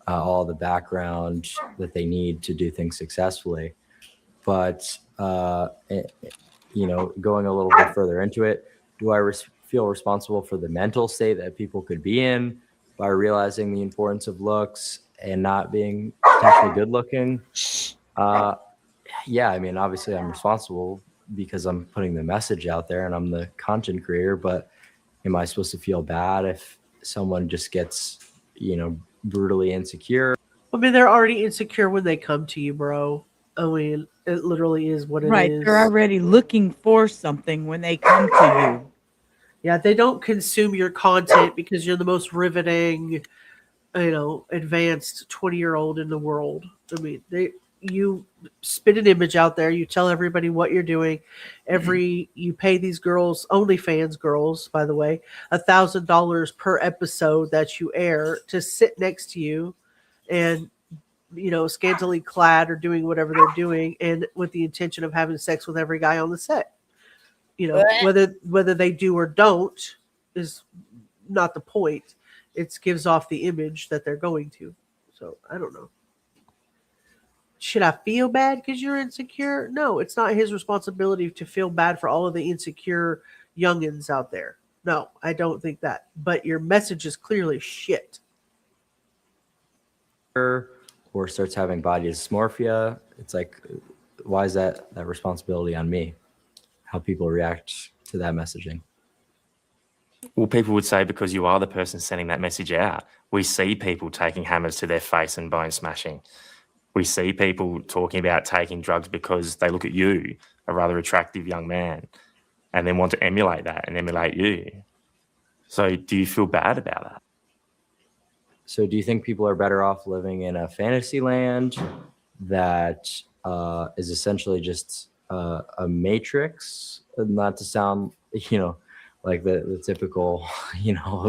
all the background that they need to do things successfully. But, going a little bit further into it, do I feel responsible for the mental state that people could be in by realizing the importance of looks and not being potentially good looking? Yeah, I mean, obviously I'm responsible because I'm putting the message out there and I'm the content creator, but am I supposed to feel bad if someone just gets, brutally insecure? I mean, they're already insecure when they come to you, bro. I mean, it literally is what it is. Right, they're already looking for something when they come to you. Yeah, they don't consume your content because you're the most riveting, advanced 20-year-old in the world. I mean, you spit an image out there, you tell everybody what you're doing. You pay these girls, OnlyFans girls, by the way, $1,000 per episode that you air to sit next to you and scantily clad or doing whatever they're doing, and with the intention of having sex with every guy on the set. Whether they do or don't is not the point. It gives off the image that they're going to. So I don't know. Should I feel bad because you're insecure? No, it's not his responsibility to feel bad for all of the insecure youngins out there. No, I don't think that. But your message is clearly shit. Or starts having body dysmorphia. It's like, why is that responsibility on me? How people react to that messaging. Well, people would say because you are the person sending that message out. We see people taking hammers to their face and bone smashing. We see people talking about taking drugs because they look at you, a rather attractive young man, and then want to emulate that and emulate you. So do you feel bad about that? So do you think people are better off living in a fantasy land that is essentially just a matrix? Not to sound, like the typical,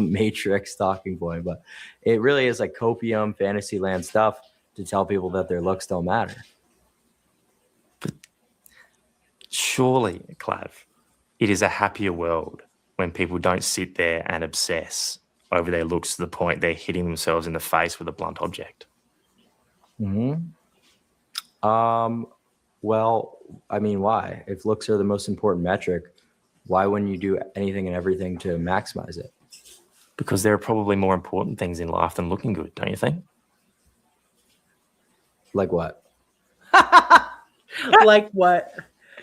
matrix talking point, but it really is like copium fantasy land stuff to tell people that their looks don't matter. But surely, Clav, it is a happier world when people don't sit there and obsess over their looks to the point they're hitting themselves in the face with a blunt object. Well, I mean, why? If looks are the most important metric, why wouldn't you do anything and everything to maximize it? Because there are probably more important things in life than looking good, don't you think? Like what? Like what?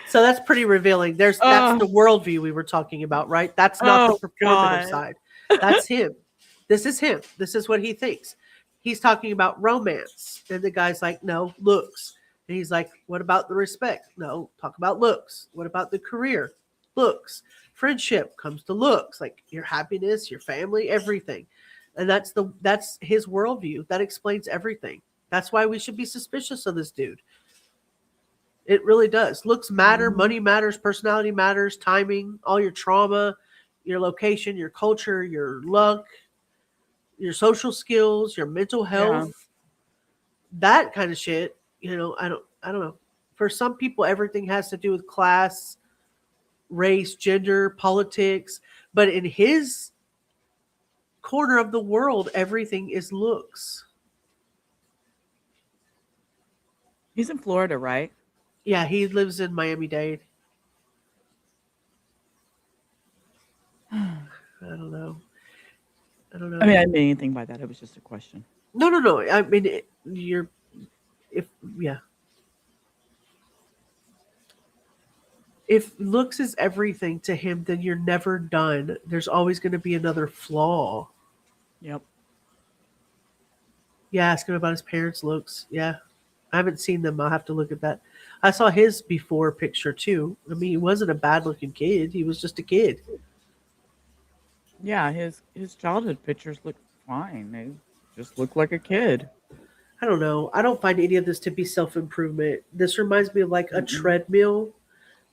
So that's pretty revealing. That's the worldview we were talking about, right? That's not the performative side. That's him. This is him. This is what he thinks. He's talking about romance. And the guy's like, no, looks. And he's like, what about the respect? No, talk about looks. What about the career? Looks. Friendship comes to looks, like your happiness, your family, everything. And that's his worldview. That explains everything. That's why we should be suspicious of this dude. It really does. Looks matter, money matters, personality matters, timing, all your trauma, your location, your culture, your luck, your social skills, your mental health, that kind of shit. You know, I don't know. For some people, everything has to do with class, race, gender, politics. But in his corner of the world, everything is looks. He's in Florida, right? Yeah, he lives in Miami-Dade. I don't know. I mean, I didn't mean anything by that. It was just a question. No. I mean, if looks is everything to him, then you're never done. There's always going to be another flaw. Yep. Yeah, ask him about his parents' looks. Yeah. I haven't seen them. I'll have to look at that. I saw his before picture too. I mean, he wasn't a bad looking kid. He was just a kid. Yeah, his childhood pictures look fine. They just look like a kid. I don't know. I don't find any of this to be self-improvement. This reminds me of like a treadmill,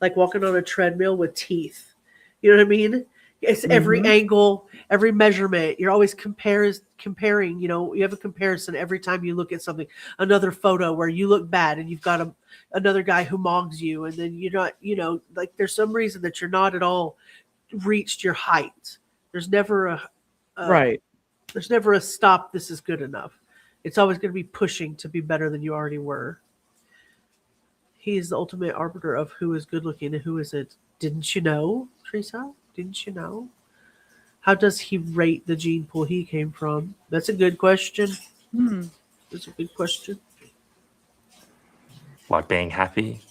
like walking on a treadmill with teeth. You know what I mean? It's every angle, every measurement. You're always comparing, you know, you have a comparison every time you look at something. Another photo where you look bad and you've got another guy who mogs you, and then you're not, you know, like there's some reason that you're not at all reached your height. There's never right. There's never a stop. This is good enough. It's always going to be pushing to be better than you already were. He is the ultimate arbiter of who is good looking and who isn't. Didn't you know, Teresa? Didn't you know? How does he rate the gene pool he came from? That's a good question. That's a good question. Like being happy,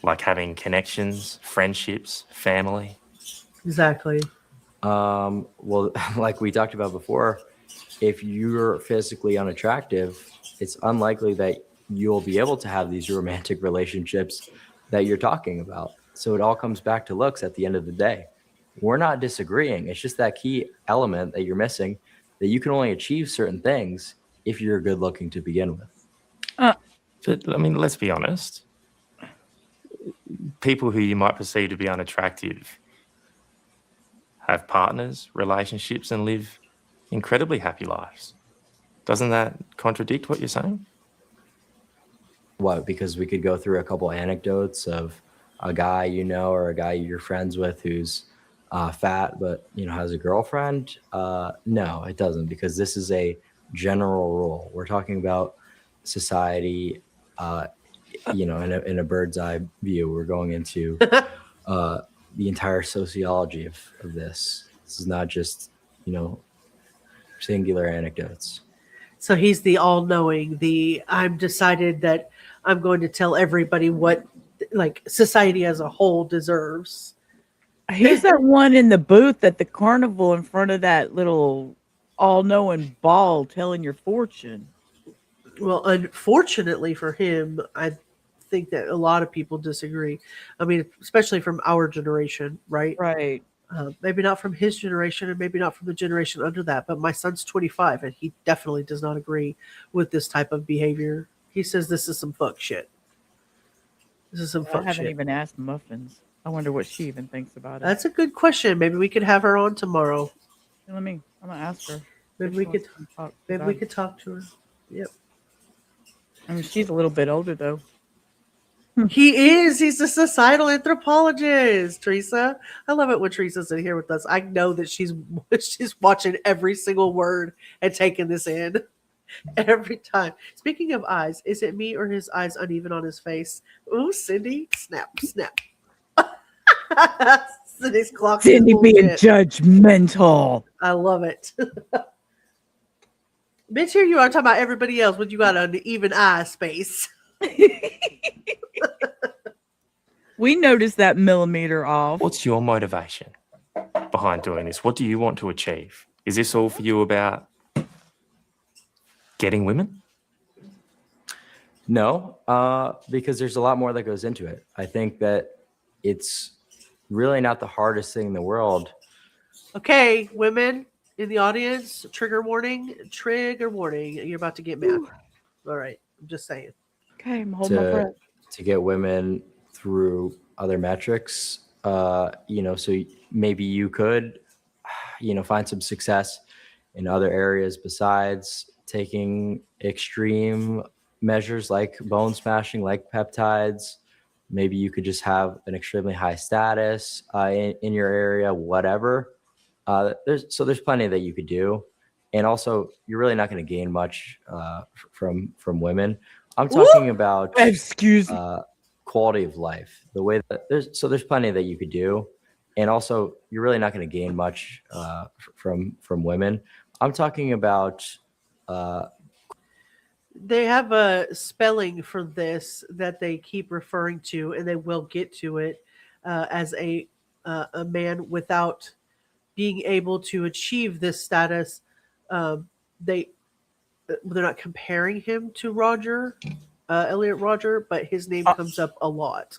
like having connections, friendships, family. Exactly. Well, like we talked about before, if you're physically unattractive, it's unlikely that you'll be able to have these romantic relationships that you're talking about. So it all comes back to looks at the end of the day. We're not disagreeing. It's just that key element that you're missing, that you can only achieve certain things if you're good looking to begin with. But, I mean, let's be honest. People who you might perceive to be unattractive have partners, relationships, and live incredibly happy lives. Doesn't that contradict what you're saying? What? Because we could go through a couple anecdotes of a guy you know or a guy you're friends with who's fat but has a girlfriend. No, it doesn't, because this is a general rule. We're talking about society, in a bird's eye view. We're going into the entire sociology of this. This is not just singular anecdotes. So he's the all-knowing, I'm decided that I'm going to tell everybody what like society as a whole deserves. He's that one in the booth at the carnival in front of that little all-knowing ball telling your fortune. Well, unfortunately for him, I think that a lot of people disagree. I mean, especially from our generation, right? Right. Maybe not from his generation and maybe not from the generation under that, but my son's 25 and he definitely does not agree with this type of behavior. He says this is some fuck shit. This is some fuck shit. I haven't even asked Muffins. I wonder what she even thinks about it. That's a good question. Maybe we could have her on tomorrow. I'm going to ask her. Maybe we could talk to her. Yep. I mean, she's a little bit older, though. He is. He's a societal anthropologist, Teresa. I love it when Teresa's in here with us. I know that she's watching every single word and taking this in. Every time. Speaking of eyes, is it me or his eyes uneven on his face? Ooh, Cindy, snap, snap. Cindy's clock. Cindy being judgmental. I love it. Bitch, here you are talking about everybody else when you got an even eye space. We noticed that millimeter off. What's your motivation behind doing this? What do you want to achieve? Is this all for you about getting women? No, because there's a lot more that goes into it. I think that it's really not the hardest thing in the world. Okay, women in the audience, trigger warning. Trigger warning. You're about to get mad. All right, I'm just saying. Okay, I'm holding my breath. To get women through other metrics, so maybe you could, find some success in other areas besides taking extreme measures like bone smashing, like peptides. Maybe you could just have an extremely high status in your area, whatever. There's plenty that you could do. And also, you're really not going to gain much from women. I'm talking about quality of life. The way that there's plenty that you could do. And also, you're really not going to gain much from women. I'm talking about they have a spelling for this that they keep referring to, and they will get to it as a man without being able to achieve this status. They're not comparing him to Roger, Elliot Roger, but his name comes up a lot.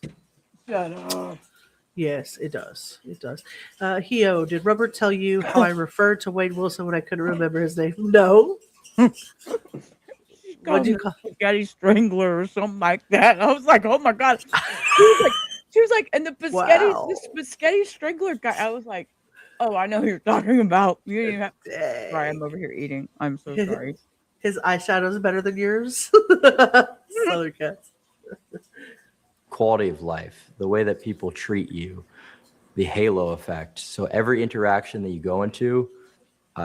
Shut up. Yes, it does. It does. Hio, did Robert tell you how I referred to Wade Wilson when I couldn't remember his name? No. What do you call spaghetti strangler or something like that? I was like, oh my god. She was like, and the spaghetti strangler guy. I was like, oh, I know who you're talking about. You didn't even have. Sorry, I'm over here eating. I'm so sorry. His eyeshadow is better than yours. Southern Cats. Quality of life, the way that people treat you, the halo effect. So every interaction that you go into,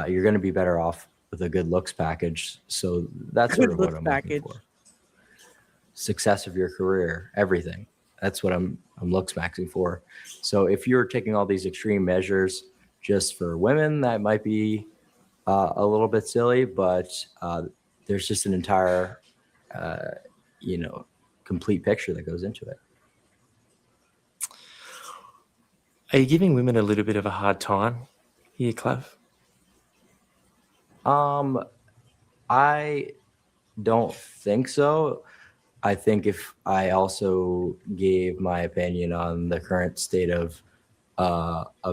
you're going to be better off with a good looks package. So that's sort of what I'm looking for. Success of your career, everything. That's what I'm looksmaxxing for. So if you're taking all these extreme measures just for women, that might be a little bit silly, but there's just an entire, complete picture that goes into it. Are you giving women a little bit of a hard time here, Clav? I don't think so. I think if I also gave my opinion on the current state of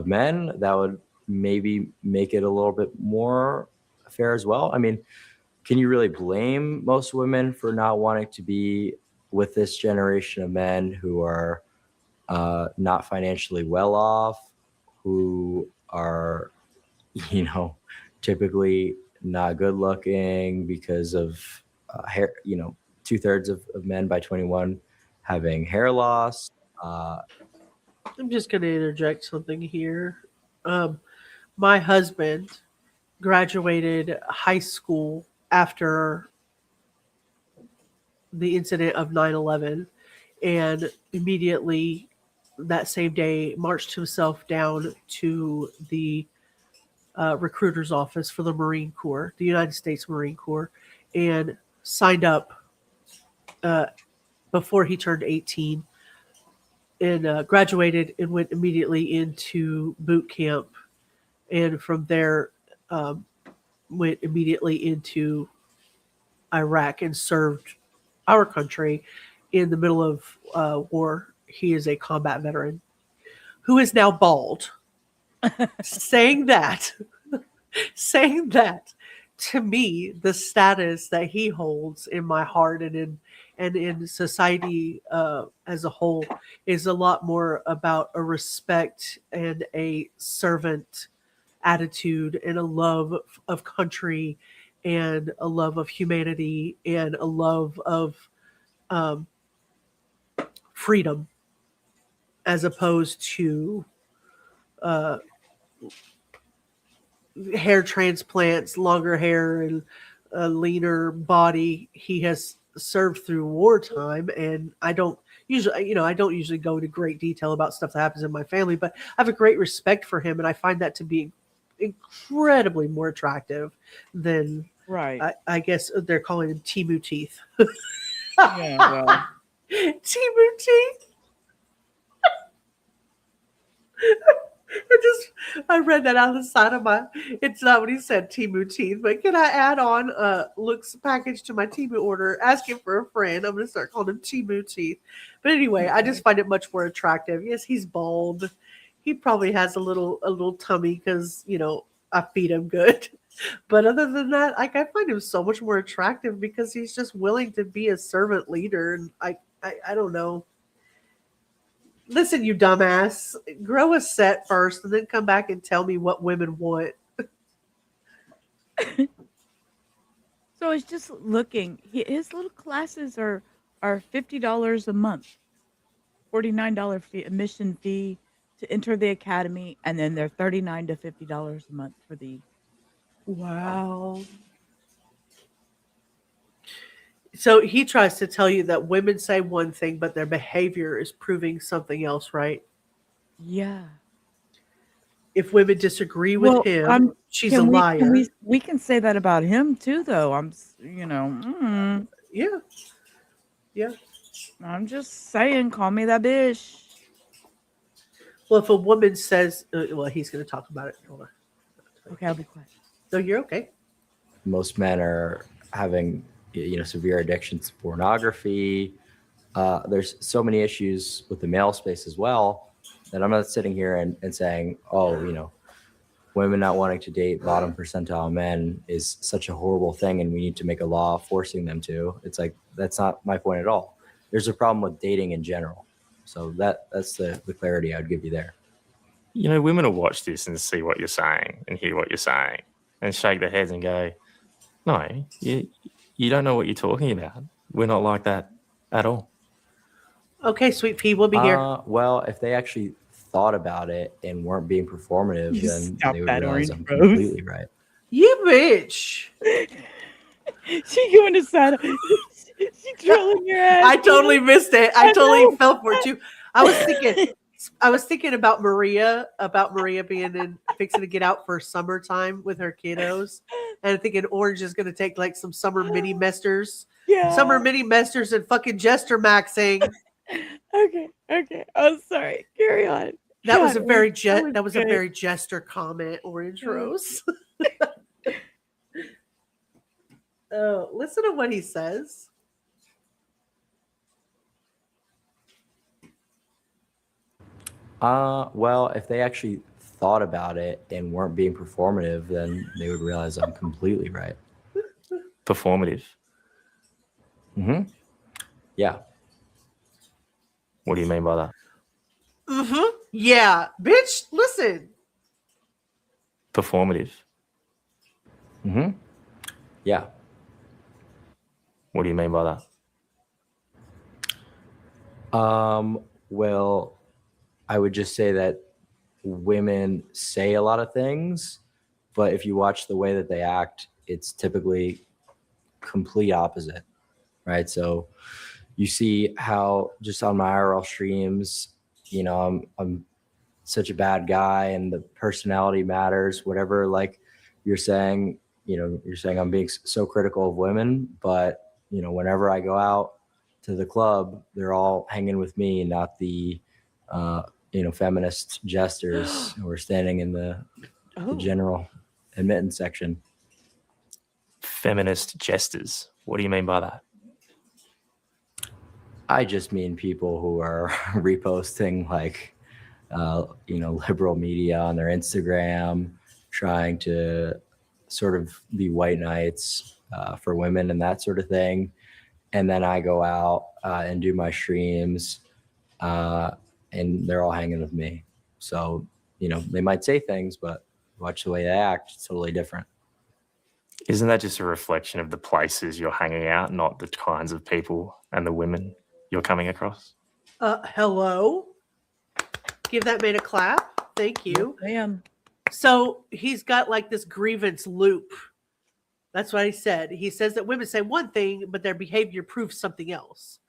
men, that would maybe make it a little bit more fair as well. I mean, can you really blame most women for not wanting to be with this generation of men who are not financially well off, who are, typically not good looking because of hair, 2/3 of men by 21 having hair loss. I'm just going to interject something here. My husband graduated high school after the incident of 9/11 and immediately that same day marched himself down to the recruiter's office for the Marine Corps, the United States Marine Corps, and signed up before he turned 18 and graduated and went immediately into boot camp. And from there, went immediately into Iraq and served our country in the middle of war. He is a combat veteran who is now bald. saying that, to me, the status that he holds in my heart and in society as a whole is a lot more about a respect and a servant attitude and a love of country and a love of humanity and a love of freedom, as opposed to hair transplants, longer hair, and a leaner body. He has served through wartime, and I don't usually go into great detail about stuff that happens in my family, but I have a great respect for him, and I find that to be incredibly more attractive than Right. I guess they're calling him Timu Teeth. Yeah, well. Timu Teeth. I read that out of the side of my. It's not what he said, Timu Teeth, but can I add on looks package to my Timu order? Asking for a friend. I'm gonna start calling him Timu Teeth. But anyway, I just find it much more attractive. Yes, he's bald. He probably has a little tummy because I feed him good. But other than that, like I find him so much more attractive because he's just willing to be a servant leader, and I don't know. Listen, you dumbass, grow a set first and then come back and tell me what women want. So it's just looking. His little classes are $50 a month, $49 fee, admission fee to enter the academy, and then they're $39 to $50 a month for the. Wow. So he tries to tell you that women say one thing, but their behavior is proving something else, right? Yeah. If women disagree with him, she's a liar. We can say that about him too, though. Yeah. Yeah. I'm just saying, call me that bitch. Well, if a woman says, well, he's going to talk about it. Hold on. Okay, I'll be quiet. No, you're okay. Most men are having severe addictions to pornography. There's so many issues with the male space as well that I'm not sitting here and saying, women not wanting to date bottom percentile men is such a horrible thing and we need to make a law forcing them to. It's like, that's not my point at all. There's a problem with dating in general. So that's the clarity I would give you there. Women will watch this and see what you're saying and hear what you're saying and shake their heads and go, no, you don't know what you're talking about. We're not like that at all. Okay, Sweet Pea, we'll be here. Well, if they actually thought about it and weren't being performative, then they would realize I'm Rose. completely right. You bitch. She going to side. She drilling your ass. I totally missed it. I totally fell for it too. I was thinking about Maria being fixing to get out for summertime with her kiddos, and thinking Orange is going to take like some summer mini mesters, and fucking jester maxing. Okay. I'm sorry. Carry on. That was a very jester comment, Orange Rose. Oh, listen to what he says. Well, if they actually thought about it and weren't being performative, then they would realize I'm completely right. Performative? Mm-hmm. Yeah. What do you mean by that? Mm-hmm. Yeah. Bitch, listen. Performative? Mm-hmm. Yeah. What do you mean by that? Well, I would just say that women say a lot of things, but if you watch the way that they act, it's typically complete opposite, right? So you see how just on my IRL streams, I'm such a bad guy and the personality matters, whatever, like you're saying, you're saying I'm being so critical of women, but whenever I go out to the club, they're all hanging with me, not the, feminist jesters who are standing in the general admittance section. Feminist jesters. What do you mean by that? I just mean people who are reposting liberal media on their Instagram, trying to sort of be white knights for women and that sort of thing. And then I go out and do my streams and they're all hanging with me. So, they might say things, but watch the way they act. It's totally different. Isn't that just a reflection of the places you're hanging out, not the kinds of people and the women you're coming across? Hello. Give that man a clap. Thank you. Damn. So he's got like this grievance loop That's what he said. He says that women say one thing, but their behavior proves something else.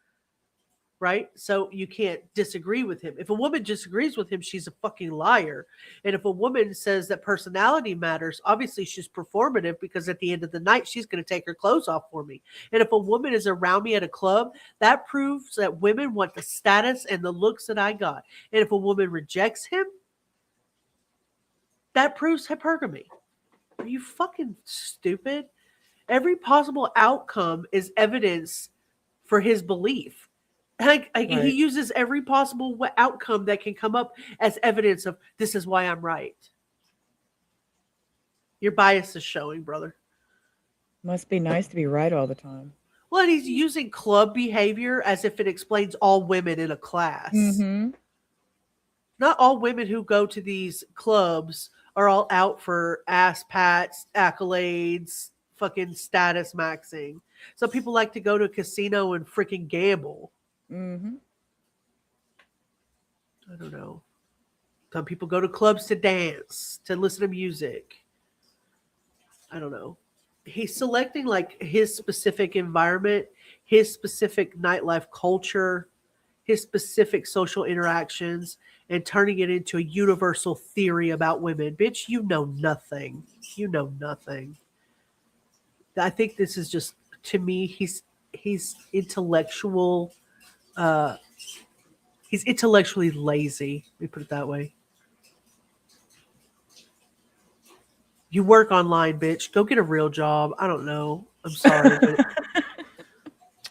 Right? So you can't disagree with him. If a woman disagrees with him, she's a fucking liar. And if a woman says that personality matters, obviously she's performative because at the end of the night, she's going to take her clothes off for me. And if a woman is around me at a club, that proves that women want the status and the looks that I got. And if a woman rejects him, that proves hypergamy. Are you fucking stupid? Every possible outcome is evidence for his belief. Right. He uses every possible outcome that can come up as evidence of this is why I'm right. Your bias is showing, brother. Must be nice to be right all the time. Well, and he's using club behavior as if it explains all women in a class. Mm-hmm. Not all women who go to these clubs are all out for ass pats, accolades, fucking status maxing. Some people like to go to a casino and freaking gamble. Mm-hmm. I don't know. Some people go to clubs to dance, to listen to music. I don't know. He's selecting like his specific environment, his specific nightlife culture, his specific social interactions, and turning it into a universal theory about women. Bitch, you know nothing. You know nothing. I think this is just, to me, he's intellectual. He's intellectually lazy. Let me put it that way. You work online, bitch. Go get a real job. I don't know. I'm sorry, but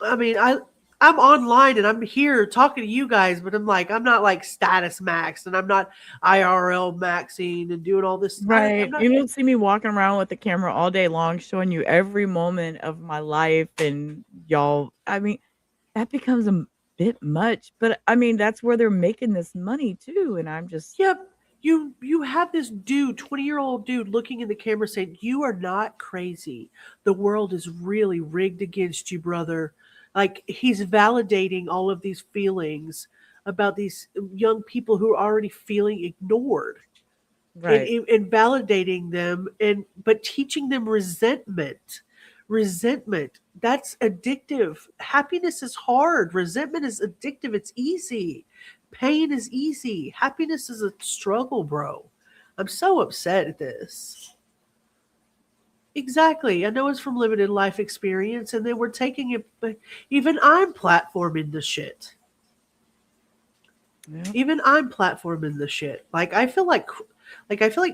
I mean, I'm online and I'm here talking to you guys, but I'm not like status max and I'm not IRL maxing and doing all this. Right. You don't see me walking around with the camera all day long, showing you every moment of my life and y'all. I mean, that becomes a bit much, but I mean, that's where they're making this money too. And I'm just, yep. You have this dude, 20-year-old dude looking in the camera saying, you are not crazy. The world is really rigged against you, brother. Like he's validating all of these feelings about these young people who are already feeling ignored. right. And validating them but teaching them resentment. That's addictive. Happiness is hard. Resentment is addictive. It's easy. Pain is easy. Happiness is a struggle, bro. I'm so upset at this. Exactly. I know it's from limited life experience, and then we're taking it, but even I'm platforming the shit. Yeah. Even I'm platforming the shit. Like I feel like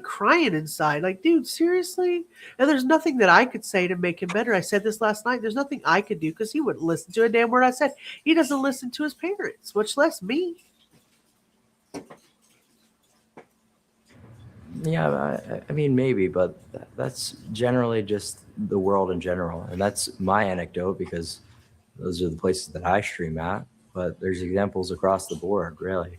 crying inside. Like, dude, seriously? And there's nothing that I could say to make him better. I said this last night. There's nothing I could do because he wouldn't listen to a damn word I said. He doesn't listen to his parents, much less me. Yeah, I mean, maybe, but that's generally just the world in general. And that's my anecdote because those are the places that I stream at. But there's examples across the board, really.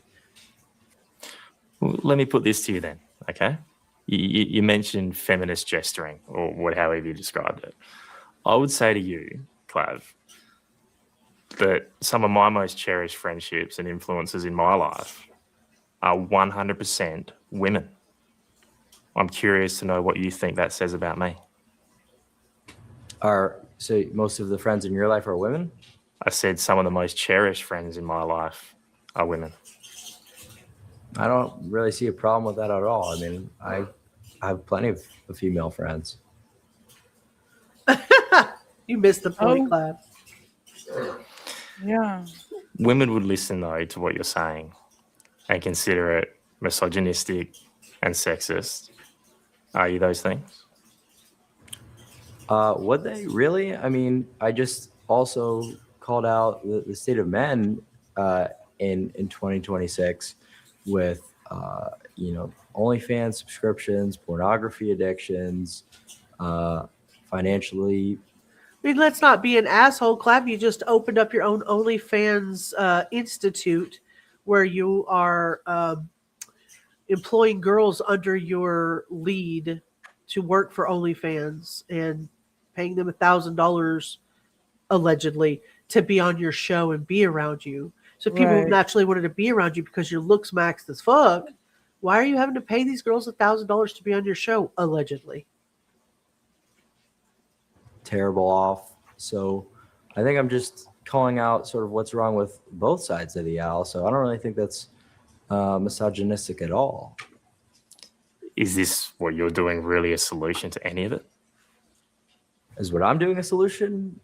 Well, let me put this to you then, okay? You mentioned feminist gesturing, or however you described it. I would say to you, Clav, that some of my most cherished friendships and influences in my life are 100% women. I'm curious to know what you think that says about me. So most of the friends in your life are women? I said some of the most cherished friends in my life are women. I don't really see a problem with that at all. I mean, I have plenty of female friends. You missed the point, Clav. Yeah. Women would listen, though, to what you're saying and consider it misogynistic and sexist. Are you those things? Would they really? I mean, I just also called out the state of men in 2026 with OnlyFans subscriptions, pornography addictions, financially. I mean, let's not be an asshole, Clav. You just opened up your own OnlyFans institute where you are employing girls under your lead to work for OnlyFans and paying them $1,000 allegedly to be on your show and be around you. So people naturally wanted to be around you because your looks maxed as fuck. Why are you having to pay these girls $1,000 to be on your show allegedly? terrible off. So I think I'm just calling out sort of what's wrong with both sides of the aisle. So I don't really think that's misogynistic at all. Is this what you're doing really a solution to any of it? Is what I'm doing a solution?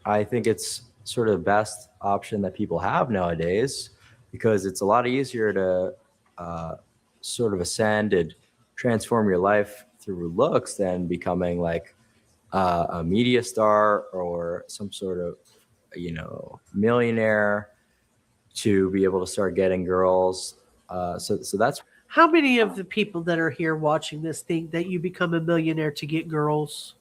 I think it's sort of the best option that people have nowadays, because it's a lot easier to sort of ascend and transform your life through looks than becoming like a media star or some sort of, millionaire to be able to start getting girls. So that's How many of the people that are here watching this think that you become a millionaire to get girls?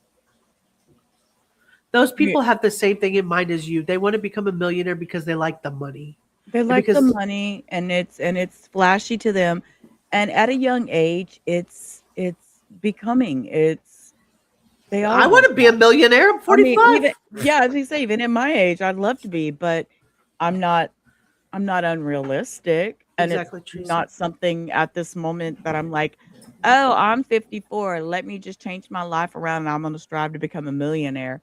Those people have the same thing in mind as you. They want to become a millionaire because they like the money. They like the money, and it's flashy to them. And at a young age, it's becoming. They all. I want to be a millionaire. I'm 45. I mean, as you say, even at my age, I'd love to be, but I'm not unrealistic, and Exactly, it's Teresa. not something at this moment that I'm like, oh, I'm 54. Let me just change my life around, and I'm going to strive to become a millionaire.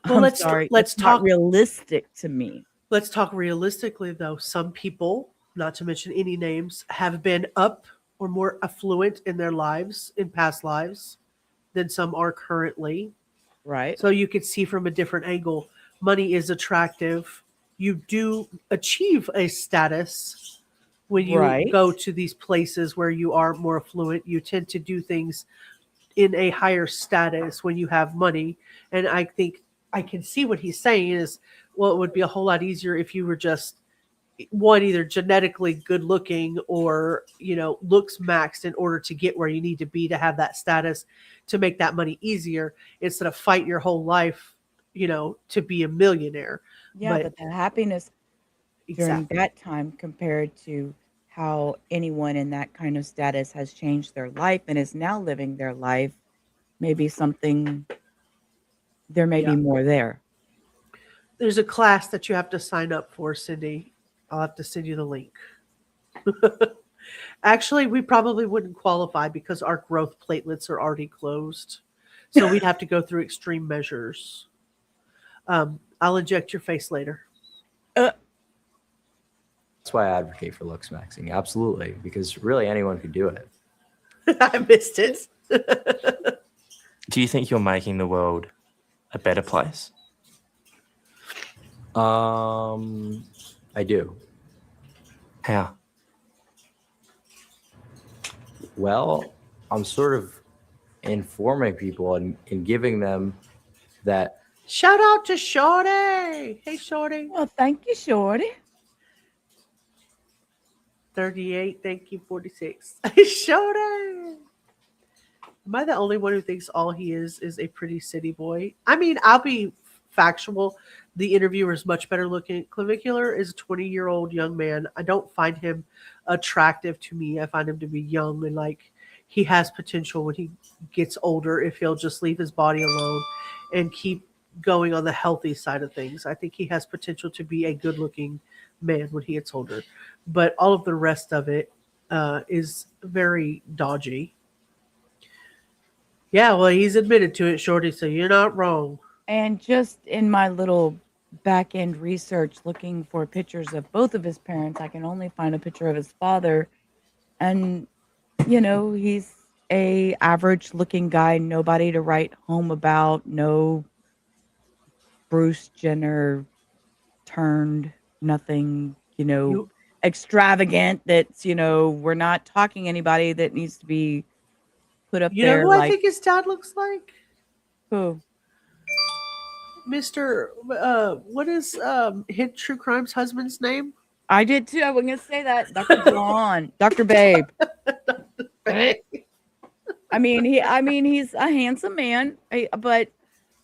Well, I'm sorry, let's it's not talk realistic to me. Let's talk realistically, though. Some people, not to mention any names, have been up or more affluent in their lives, in past lives, than some are currently. Right. So you could see from a different angle. Money is attractive. You do achieve a status when you Right. go to these places where you are more affluent. You tend to do things in a higher status when you have money. And I think I can see what he's saying is, well, it would be a whole lot easier if you were just one, either genetically good looking or, looks maxed in order to get where you need to be to have that status, to make that money easier instead of fight your whole life, to be a millionaire. Yeah, but the happiness during Exactly. that time compared to how anyone in that kind of status has changed their life and is now living their life, maybe something, there may be more there. There's a class that you have to sign up for, Cindy. I'll have to send you the link. Actually, we probably wouldn't qualify because our growth platelets are already closed. So we'd have to go through extreme measures. I'll inject your face later. That's why I advocate for Looksmaxxing. Absolutely. Because really anyone could do it. I missed it. Do you think you're making the world a better place? I do. How? Well, I'm sort of informing people and giving them that. Shout out to Shorty. Hey, Shorty. Well, thank you, Shorty. 38. Thank you, 46. Shorty. Am I the only one who thinks all he is a pretty city boy? I mean, I'll be factual. The interviewer is much better looking. Clavicular is a 20-year-old young man. I don't find him attractive to me. I find him to be young and like he has potential when he gets older if he'll just leave his body alone and keep going on the healthy side of things. I think he has potential to be a good-looking man when he gets older. But all of the rest of it is very dodgy. Yeah, well, he's admitted to it, Shorty, so you're not wrong. And just in my little back end research looking for pictures of both of his parents, I can only find a picture of his father. And, he's a average looking guy, nobody to write home about, no Bruce Jenner turned, nothing, extravagant that's, we're not talking anybody that needs to be put up there. You know who I think his dad looks like? Who? Mr. What is Hit True Crime's husband's name? I did too. I wasn't gonna say that. Dr. John. Dr. Babe. I mean, he's a handsome man, but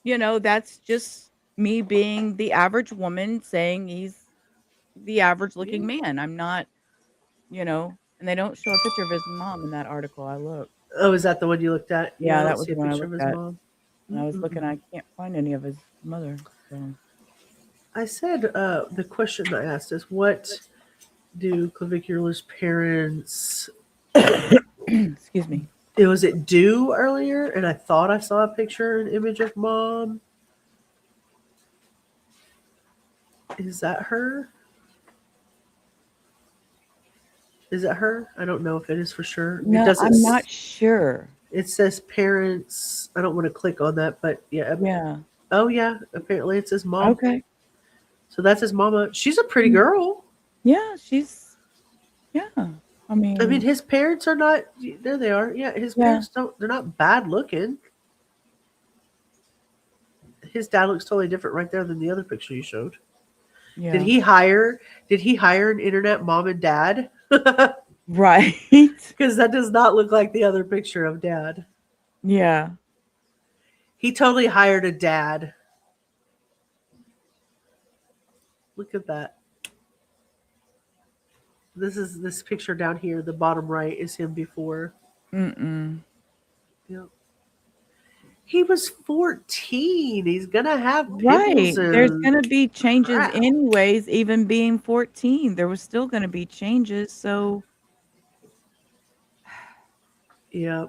that's just me being the average woman saying he's the average looking man. I'm not, and they don't show a picture of his mom in that article I looked. Oh, is that the one you looked at? Yeah, that was the one I picture of looked his at. mom. And I was looking, I can't find any of his mother. So. I said the question I asked is, what do Clavicular's parents excuse me. Was it do earlier? And I thought I saw a picture, an image of mom. Is that her? Is that her? I don't know if it is for sure. No, It doesn't. I'm not sure. It says parents. I don't want to click on that, but yeah. Yeah. Oh yeah. Apparently it says mom. Okay. So that's his mama. She's a pretty girl. Yeah, she's. Yeah. I mean, his parents are not. There they are. Yeah, his parents don't. They're not bad looking. His dad looks totally different right there than the other picture you showed. yeah. Did he hire an internet mom and dad? Right. Because that does not look like the other picture of dad. Yeah. He totally hired a dad. Look at that. This picture down here, the bottom right, is him before. Mm-mm. Yep. He was 14. He's gonna have Right. pimples There's and going to be changes crap. anyways, even being 14. There was still going to be changes. So Yeah.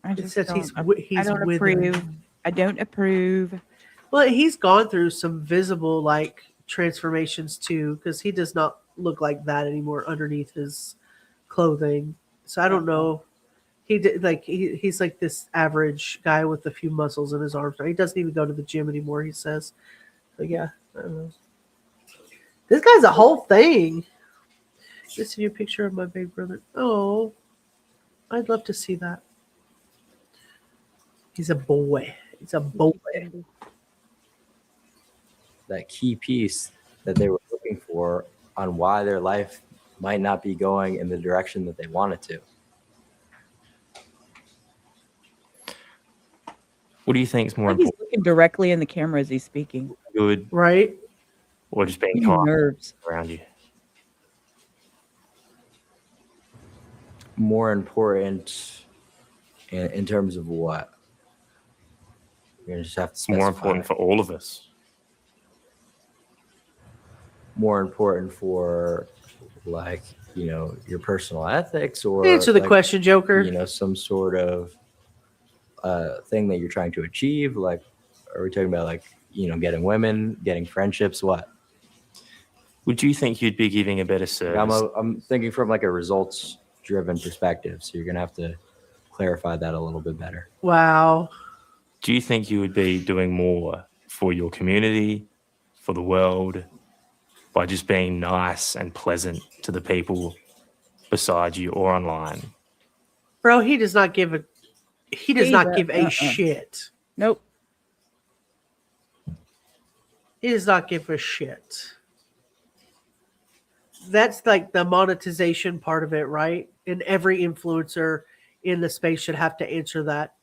I It just says don't, he's I don't withered. approve. I don't approve. Well, he's gone through some visible like transformations too, because he does not look like that anymore underneath his clothing. So I don't know. He did like he's like this average guy with a few muscles in his arms. He doesn't even go to the gym anymore, he says. But yeah, I don't know. This guy's a whole thing. This is a new picture of my big brother. Oh, I'd love to see that. He's a boy. He's a boy. That key piece that they were looking for on why their life might not be going in the direction that they wanted to. What do you think is more He's important? looking directly in the camera as he's speaking. Good, Right? or just being Getting kind nerves. around you? More important in terms of what? You're gonna just have to It's more specify. important for all of us. More important for, like, you know, your personal ethics, or Answer the like, question, Joker. you know, some sort of thing that you're trying to achieve. Like, are we talking about, like, you know, getting women, getting friendships, what? Would you think you'd be giving a better service? I'm thinking from like a results driven perspective, so you're gonna have to clarify that a little bit better. Wow. Do you think you would be doing more for your community, for the world, by just being nice and pleasant to the people beside you or online? Bro, he does not give a Uh-uh. shit. Nope. He does not give a shit. That's like the monetization part of it, right? And every influencer in the space should have to answer that.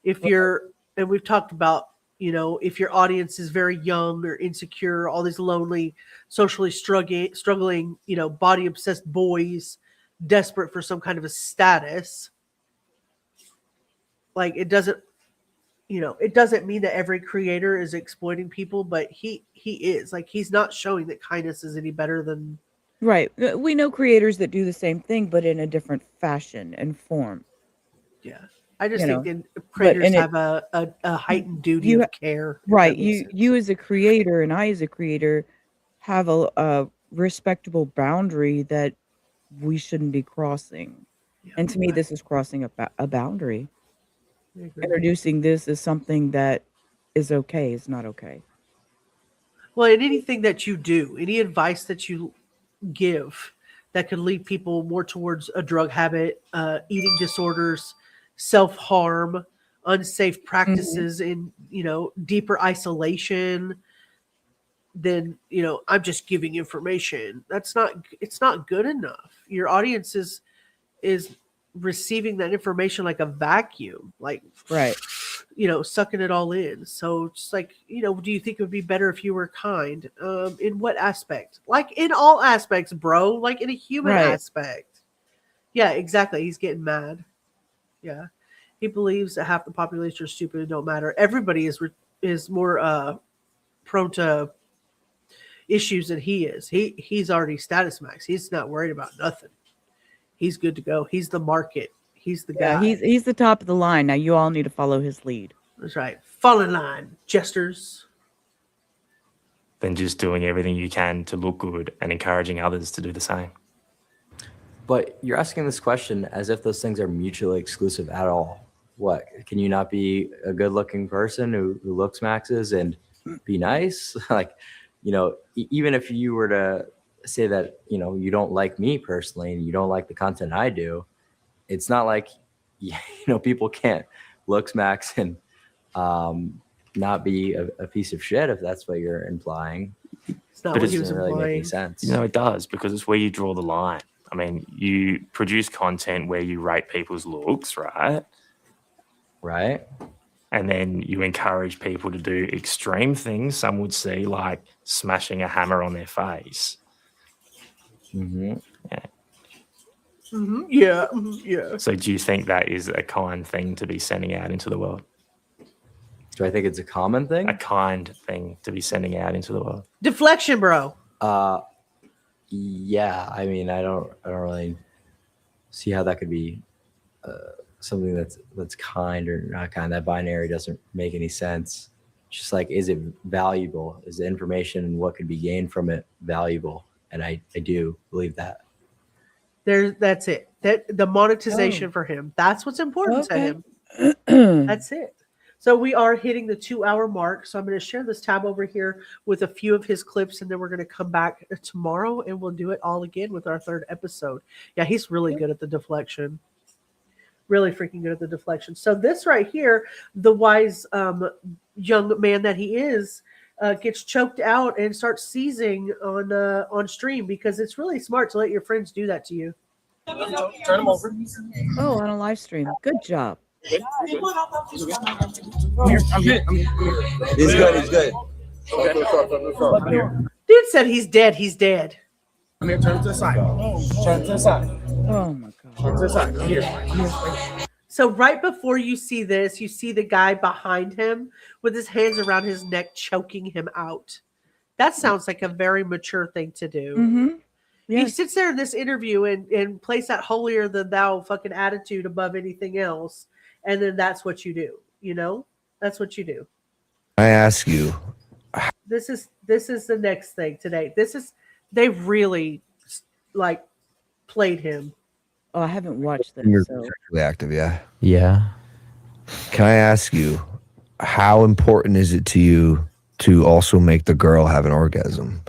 If you're, and we've talked about, you know, if your audience is very young or insecure, all these lonely, socially struggling, you know, body obsessed boys, desperate for some kind of a status, like it doesn't, you know, it doesn't mean that every creator is exploiting people, but he is. Like, he's not showing that kindness is any better than. Right. We know creators that do the same thing, but in a different fashion and form. Yeah. I just You think know, that creators and it- have a heightened duty you of care. if Right. that makes sense. You as a creator and I as a creator have a respectable boundary that we shouldn't be crossing. Yeah, And to me, I this is crossing a boundary. agree. Introducing this as something that is okay is not okay. Well, and anything that you do, any advice that you give that could lead people more towards a drug habit, eating disorders, self-harm, unsafe practices in, you know, deeper isolation, then, you know, I'm just giving information. It's not good enough. Your audience is receiving that information like a vacuum, like, Right. you know, sucking it all in. So it's like, you know, do you think it would be better if you were kind? In what aspect? Like in all aspects, bro. Like in a human Right. aspect. Yeah, exactly. He's getting mad. Yeah, he believes that half the population are stupid and don't matter. Everybody is more prone to issues than he is. He's already status max. He's not worried about nothing. He's good to go. He's the market. He's the Yeah, guy. he's the top of the line. Now you all need to follow his lead. That's right. Fall in line, jesters. than just doing everything you can to look good and encouraging others to do the same. But you're asking this question as if those things are mutually exclusive at all. What, can you not be a good-looking person who looks maxes and be nice? Like, you know, even if you were to say that, you know, you don't like me personally and you don't like the content I do, it's not like, you know, people can't looks max and not be a piece of shit if that's what you're implying. It's not But what it he was doesn't really make any implying. sense. You know, it does, because it's where you draw the line. I mean, you produce content where you rate people's looks, right? Right? And then you encourage people to do extreme things, some would see, like smashing a hammer on their face. Mm-hmm. Yeah. So do you think that is a kind thing to be sending out into the world? Do I think it's a common thing? A kind thing to be sending out into the world? Deflection, bro. Yeah. I mean, I don't really see how that could be something that's kind or not kind. That binary doesn't make any sense. It's just like, is it valuable? Is the information and what could be gained from it valuable? And I do believe that. That's it. That the monetization for him. That's what's important to him. That's it. So we are hitting the 2-hour mark. So I'm going to share this tab over here with a few of his clips, and then we're going to come back tomorrow and we'll do it all again with our 3rd episode. Yeah, he's really good at the deflection. Really freaking good at the deflection. So this right here, the wise young man that he is, gets choked out and starts seizing on stream, because it's really smart to let your friends do that to you. Turn them over. Oh, on a live stream. Good job. He's good. He's good. Dude said he's dead. He's dead. Come here. Turn to the side. Turn to the side. Oh my God. Turn to the side. Here. So right before you see this, you see the guy behind him with his hands around his neck, choking him out. That sounds like a very mature thing to do. Mm-hmm. He Yes. sits there in this interview and plays that holier than thou fucking attitude above anything else. And then that's what you do. You know, that's what you do. I ask you, This is the next thing today. They really like played him. Oh, I haven't watched this. you're So. sexually active, yeah? Yeah. Can I ask you, how important is it to you to also make the girl have an orgasm?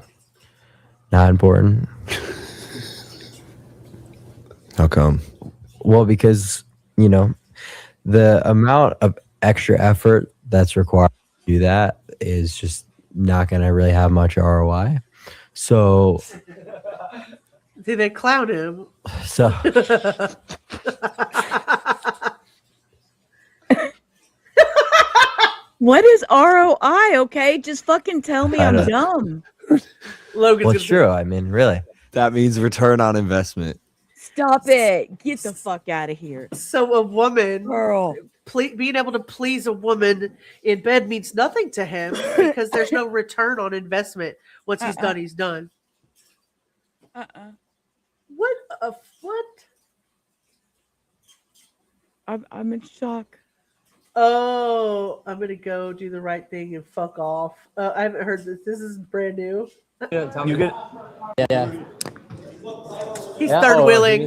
Not important. How come? Well, because, you know, the amount of extra effort that's required to do that is just not going to really have much ROI. So, Did they clown him? What is ROI? Okay, just fucking tell me I'm dumb. Logan's well, it's true. I mean, really. That means return on investment. Stop it. Get the fuck out of here. So a woman, Girl. being able to please a woman in bed means nothing to him, because there's no return on investment. Once he's done, he's done. What? I'm in shock. Oh, I'm gonna go do the right thing and fuck off. I haven't heard this. This is brand new. You get. Yeah. He's third wheeling.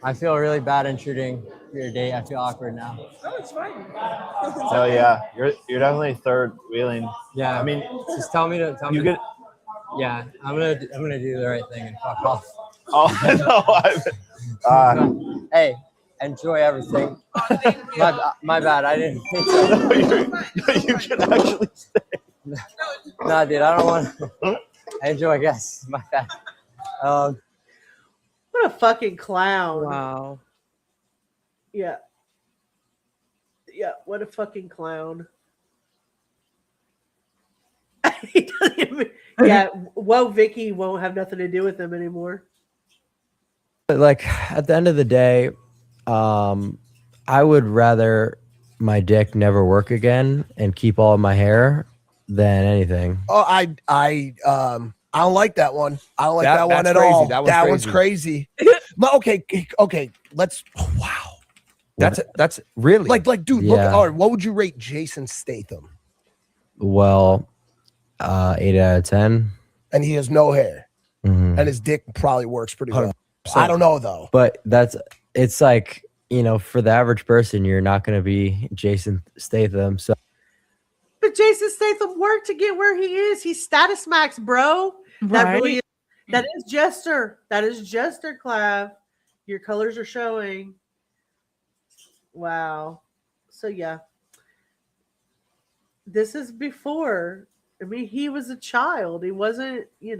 I feel really bad intruding your date. I feel awkward now. Oh, it's fine. So yeah, you're definitely third wheeling. Yeah. I mean, just tell me to. you get. Yeah, I'm gonna do the right thing and fuck off. Oh no! Hey, enjoy everything. my bad. I didn't think so. You can actually stay. Nah, dude, I don't want to. I enjoy, I guess. My bad. What a fucking clown. Wow. Yeah. Yeah, what a fucking clown. He doesn't even, yeah, whoa, Vicky won't have nothing to do with him anymore. Like, at the end of the day, I would rather my dick never work again and keep all of my hair than anything. Oh, I don't like that one. I don't like that one at all. That one's crazy. Okay. Let's. Oh, wow. That's really Like, dude. Yeah. Look. All right. What would you rate Jason Statham? Well, 8 out of 10. And he has no hair. Mhm. And his dick probably works pretty well. I don't know though. But it's like, for the average person, you're not going to be Jason Statham. So But Jason Statham worked to get where he is. He's status max, bro. That really is, that is Jester. That is Jester, Clav. Your colors are showing. Wow. So yeah. This is before. I mean, he was a child. He wasn't, he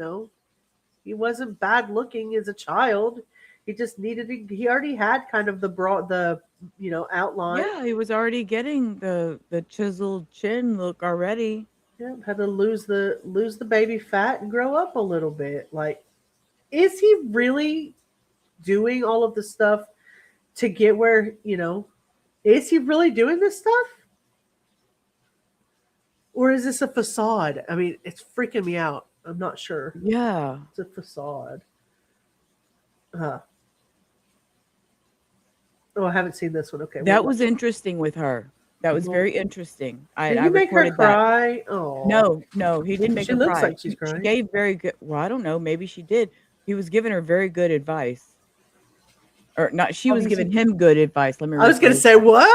wasn't bad looking as a child. He just he already had kind of the outline. Yeah, he was already getting the chiseled chin look already. Yeah, had to lose the baby fat and grow up a little bit. Like, is he really doing all of the stuff to get where, is he really doing this stuff? Or is this a facade? I mean, it's freaking me out. I'm not sure. Yeah. It's a facade. Oh, I haven't seen this one. Okay. That was interesting with her. That was very interesting. Did he make her cry? Oh. No, he didn't make her cry. She looks like she's crying. She gave very good, well, I don't know, maybe she did. He was giving her very good advice. Or not, she was giving him good advice. Let me I was going to say, what?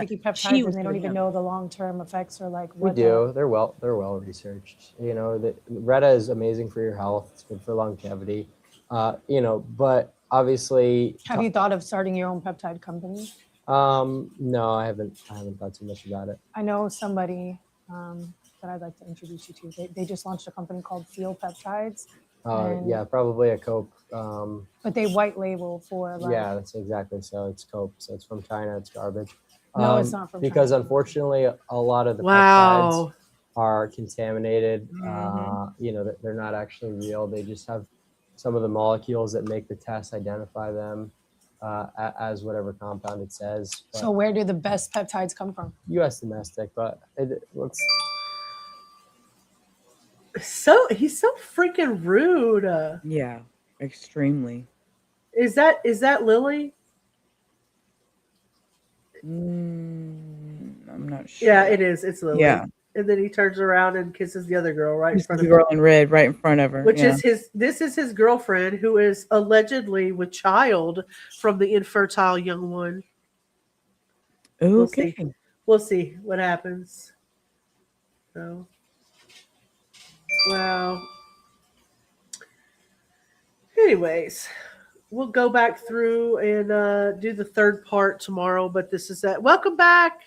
Taking peptides and they don't even know the long-term effects or like we do. They're well researched. Retta is amazing for your health. It's good for longevity. But obviously, have you thought of starting your own peptide company? No, I haven't thought too much about it. I know somebody that I'd like to introduce you to. They just launched a company called Feel Peptides. Yeah, probably a Cope. But they white label for yeah, that's exactly so. It's Cope, so it's from China. It's garbage. No, it's not from because China. Unfortunately, a lot of the peptides are contaminated. They're not actually real. They just have some of the molecules that make the test identify them as whatever compound it says. So where do the best peptides come from? U.S. domestic, but let's. He's so freaking rude. Yeah, extremely. Is that Lily? I'm not sure. Yeah, it is. It's Lily. Yeah. And then he turns around and kisses the other girl right in front the of girl him. in red right in front of her. Which is this is his girlfriend, who is allegedly with child from the infertile young one. Okay. We'll see what happens. So, wow. Anyways, we'll go back through and do the third part tomorrow. But this is that. Welcome back.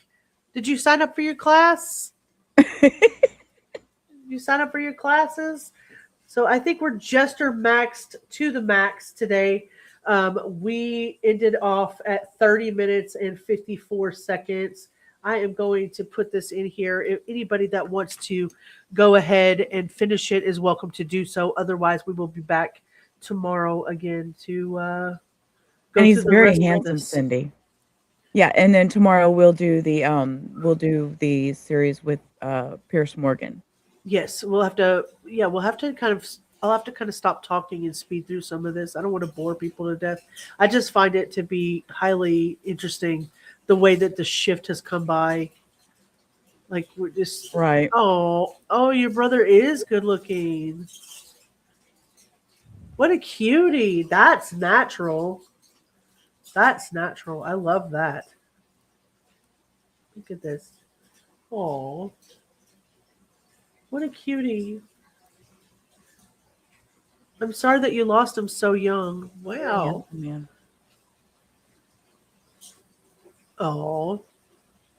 Did you sign up for your class? You sign up for your classes? So I think we're Jester maxed to the max today. We ended off at 30 minutes and 54 seconds. I am going to put this in here. If anybody that wants to go ahead and finish it is welcome to do so. Otherwise, we will be back tomorrow again to go. And he's very handsome, Cindy. Yeah, and then tomorrow we'll do the series with Pierce Morgan. Yes, we'll have to I'll have to kind of stop talking and speed through some of this. I don't want to bore people to death. I just find it to be highly interesting the way that the shift has come by. Like, we're just right. Oh, your brother is good looking. What a cutie. That's natural. That's natural. I love that. Look at this. Oh, what a cutie. I'm sorry that you lost him so young. Wow. Yeah. Oh,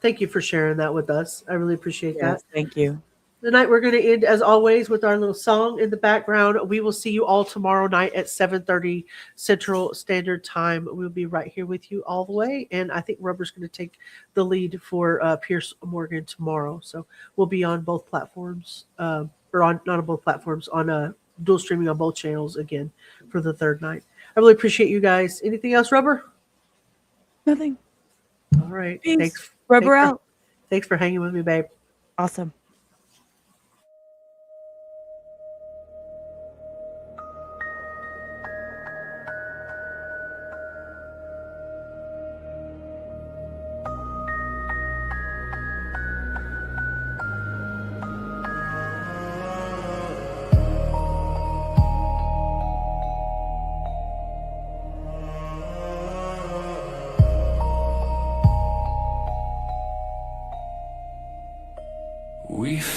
thank you for sharing that with us. I really appreciate that. Thank you. Tonight we're going to end, as always, with our little song in the background. We will see you all tomorrow night at 7:30 Central Standard Time. We'll be right here with you all the way. And I think Rubber's going to take the lead for Pierce Morgan tomorrow. So we'll be on both platforms, not on both platforms, on dual streaming on both channels again for the third night. I really appreciate you guys. Anything else, Rubber? Nothing. All right. Peace. Thanks. Rubber out. Thanks for hanging with me, babe. Awesome.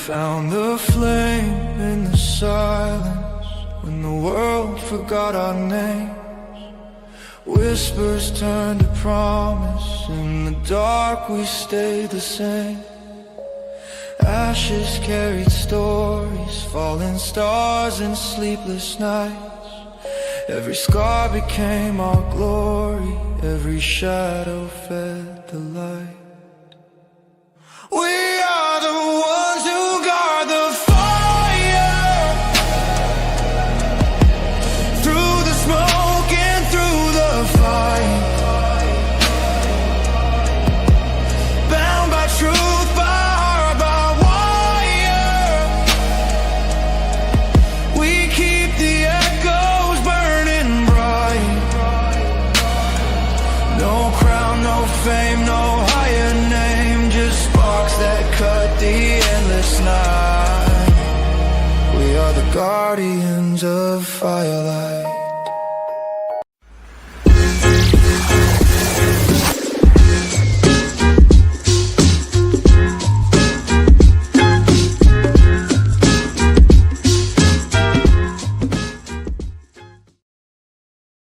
found the flame in the silence when the world forgot our names. Whispers turned to promise. In the dark we stayed the same. Ashes carried stories, falling stars and sleepless nights. Every scar became our glory, every shadow fed the light. We are the ones who guard the fire, through the smoke and through the fight, bound by truth, by heart, by wire. We keep the echoes burning bright. No crown, no fame, no higher name, just sparks that cut the endless night. We are the guardians of firelight.